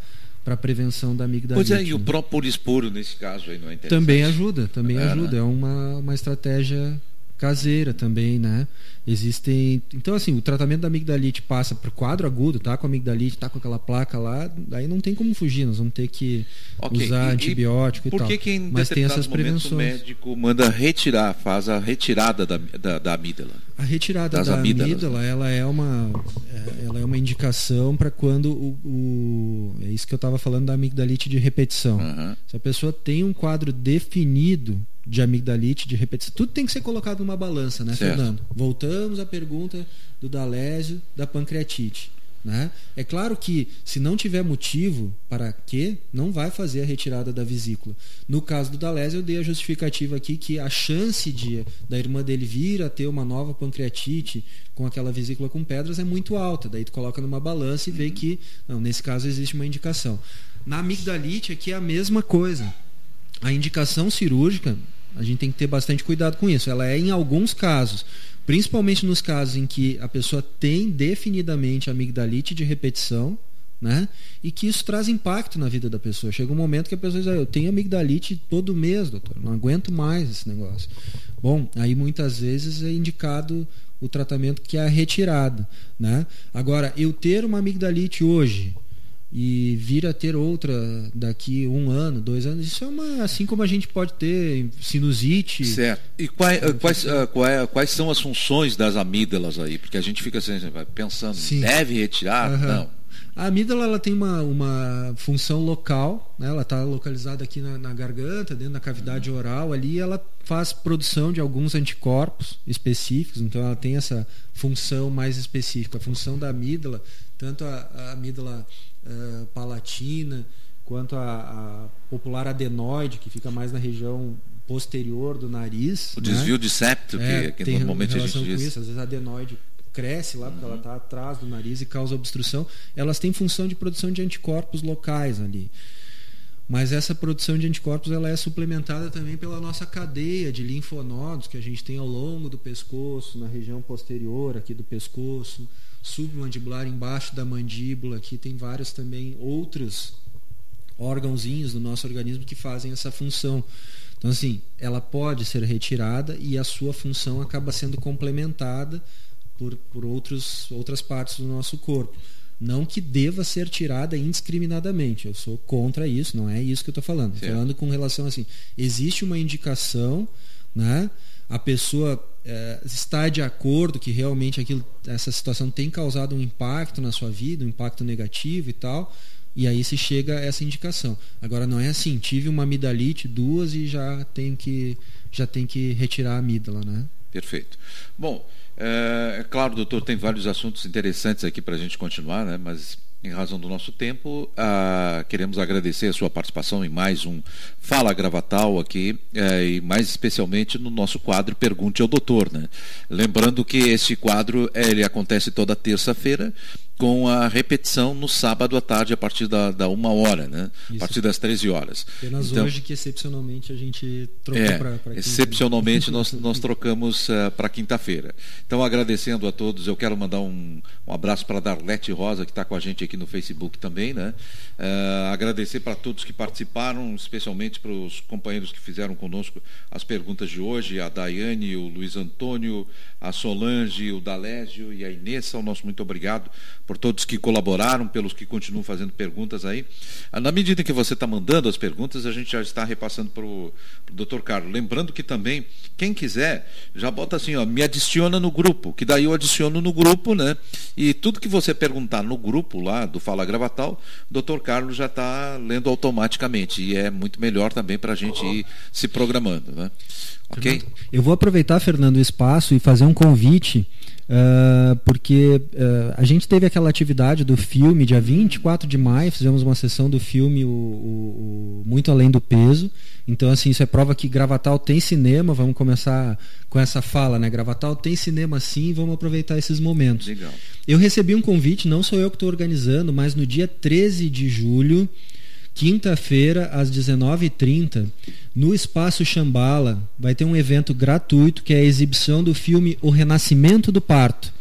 [SPEAKER 2] prevenção da amigdalite.
[SPEAKER 1] Pois é, e o própolis puro nesse caso aí não é interessante?
[SPEAKER 2] Também ajuda.
[SPEAKER 1] Né?
[SPEAKER 2] É uma estratégia caseira também, né? Existem... Então, assim, o tratamento da amigdalite passa por quadro agudo, tá com amigdalite, tá com aquela placa lá, aí não tem como fugir, nós vamos ter que usar antibiótico e tal.
[SPEAKER 1] Por que em
[SPEAKER 2] mas tem essas
[SPEAKER 1] prevenções? O médico manda faz a retirada da amígdala?
[SPEAKER 2] A retirada da amígdala, ela é uma indicação para quando é isso que eu estava falando da amigdalite de repetição.
[SPEAKER 1] Uhum.
[SPEAKER 2] Se a pessoa tem um quadro definido de amigdalite de repetição, tudo tem que ser colocado numa balança, né,
[SPEAKER 1] certo.
[SPEAKER 2] Fernando? Voltamos à pergunta do Dalésio, da pancreatite, né? É claro que se não tiver motivo para que, não vai fazer a retirada da vesícula. No caso do Dalésio, eu dei a justificativa aqui que a chance da irmã dele vir a ter uma nova pancreatite com aquela vesícula com pedras é muito alta. Daí tu coloca numa balança e vê que, não, nesse caso existe uma indicação. Na amigdalite aqui é a mesma coisa. A indicação cirúrgica, a gente tem que ter bastante cuidado com isso. Ela é em alguns casos, principalmente nos casos em que a pessoa tem definidamente amigdalite de repetição, né? E que isso traz impacto na vida da pessoa. Chega um momento que a pessoa diz, eu tenho amigdalite todo mês, doutor, não aguento mais esse negócio. Bom, aí muitas vezes é indicado o tratamento que é a retirada, né? Agora, eu ter uma amigdalite hoje e vir a ter outra daqui 1 ano, 2 anos, isso é assim como a gente pode ter sinusite.
[SPEAKER 1] Certo. E quais são as funções das amígdalas aí? Porque a gente fica assim, pensando,
[SPEAKER 2] sim,
[SPEAKER 1] deve retirar?
[SPEAKER 2] Uhum.
[SPEAKER 1] Não.
[SPEAKER 2] A amígdala ela tem uma função local, né? Ela está localizada aqui na garganta, dentro da cavidade oral ali, ela faz produção de alguns anticorpos específicos, então ela tem essa função mais específica. A função da amígdala, tanto a amígdala palatina, quanto a popular adenoide, que fica mais na região posterior do nariz.
[SPEAKER 1] O desvio de septo, que
[SPEAKER 2] tem
[SPEAKER 1] normalmente a gente diz.
[SPEAKER 2] isso. Às vezes a adenoide cresce lá, porque ela está atrás do nariz e causa obstrução. Elas têm função de produção de anticorpos locais ali. Mas essa produção de anticorpos ela é suplementada também pela nossa cadeia de linfonodos que a gente tem ao longo do pescoço, na região posterior aqui do pescoço, submandibular embaixo da mandíbula. Aqui tem vários também outros órgãozinhos do nosso organismo que fazem essa função. Então, assim, ela pode ser retirada e a sua função acaba sendo complementada por outras partes do nosso corpo. Não que deva ser tirada indiscriminadamente. Eu sou contra isso, não é isso que eu estou falando. Estou falando com relação assim, existe uma indicação, né? A pessoa está de acordo que realmente essa situação tem causado um impacto na sua vida, um impacto negativo e tal, e aí se chega a essa indicação. Agora não é assim, tive uma amidalite, 2 e já tem que retirar a amígdala, né?
[SPEAKER 1] Perfeito. Bom, é claro, doutor, tem vários assuntos interessantes aqui para a gente continuar, né? Mas em razão do nosso tempo, queremos agradecer a sua participação em mais um Fala Gravatal aqui, e mais especialmente no nosso quadro Pergunte ao Doutor, né? Lembrando que esse quadro ele acontece toda terça-feira, com a repetição no sábado à tarde a partir da 1h, né? A partir das 13 horas.
[SPEAKER 2] Apenas então, hoje que excepcionalmente a gente trocou para
[SPEAKER 1] excepcionalmente nós trocamos para quinta-feira. Então, agradecendo a todos, eu quero mandar um abraço para a Darlete Rosa, que está com a gente aqui no Facebook também, né? Agradecer para todos que participaram, especialmente para os companheiros que fizeram conosco as perguntas de hoje, a Daiane, o Luiz Antônio, a Solange, o Dalésio e a Inês. Ao nosso muito obrigado por todos que colaboraram, pelos que continuam fazendo perguntas aí. Na medida em que você está mandando as perguntas, a gente já está repassando para o Dr. Carlos. Lembrando que também, quem quiser, já bota assim, ó, me adiciona no grupo, que daí eu adiciono no grupo, né? E tudo que você perguntar no grupo lá do Fala Gravatal, o Dr. Carlos já está lendo automaticamente. E é muito melhor também para a gente ir se programando, né? Ok?
[SPEAKER 2] Eu vou aproveitar, Fernando, o espaço e fazer um convite, porque a gente teve aquela atividade do filme, dia 24 de maio, fizemos uma sessão do filme o Muito Além do Peso. Então, assim, isso é prova que Gravatal tem cinema. Vamos começar com essa fala, né? Gravatal tem cinema sim, vamos aproveitar esses momentos.
[SPEAKER 1] Legal.
[SPEAKER 2] Eu recebi um convite, não sou eu que estou organizando, mas no dia 13 de julho, quinta-feira, às 19h30, no Espaço Shambhala, vai ter um evento gratuito que é a exibição do filme O Renascimento do Parto.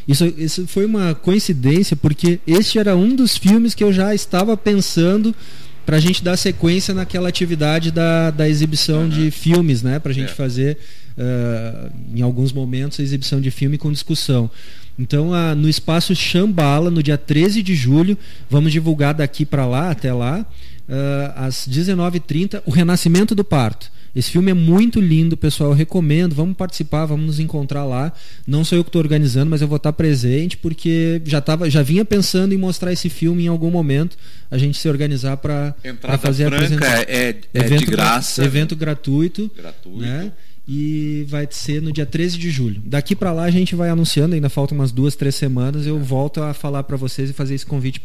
[SPEAKER 2] Isso foi uma coincidência, porque este era um dos filmes que eu já estava pensando para a gente dar sequência naquela atividade da exibição de filmes, né? Para a gente fazer, em alguns momentos, a exibição de filme com discussão. Então, no Espaço Shambhala, no dia 13 de julho, vamos divulgar daqui para lá, até lá, às 19h30, O Renascimento do Parto. Esse filme é muito lindo, pessoal, eu recomendo, vamos participar, vamos nos encontrar lá. Não sou eu que estou organizando, mas eu vou estar presente, porque já vinha pensando em mostrar esse filme em algum momento, a gente se organizar para fazer a apresentação.
[SPEAKER 1] É de graça.
[SPEAKER 2] Evento gratuito. Né? E vai ser no dia 13 de julho. Daqui para lá a gente vai anunciando, ainda faltam umas 2-3 semanas, eu volto a falar para vocês e fazer esse convite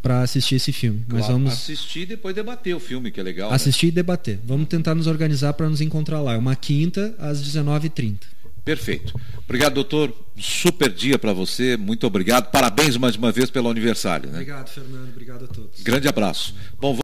[SPEAKER 2] para assistir esse filme.
[SPEAKER 1] Claro,
[SPEAKER 2] mas vamos
[SPEAKER 1] assistir e depois debater o filme, que é legal.
[SPEAKER 2] Assistir e debater. Vamos tentar nos organizar para nos encontrar lá. É uma quinta às 19h30.
[SPEAKER 1] Perfeito. Obrigado, doutor. Super dia para você. Muito obrigado. Parabéns mais uma vez pelo aniversário. Né?
[SPEAKER 2] Obrigado, Fernando. Obrigado a todos.
[SPEAKER 1] Grande abraço. Bom,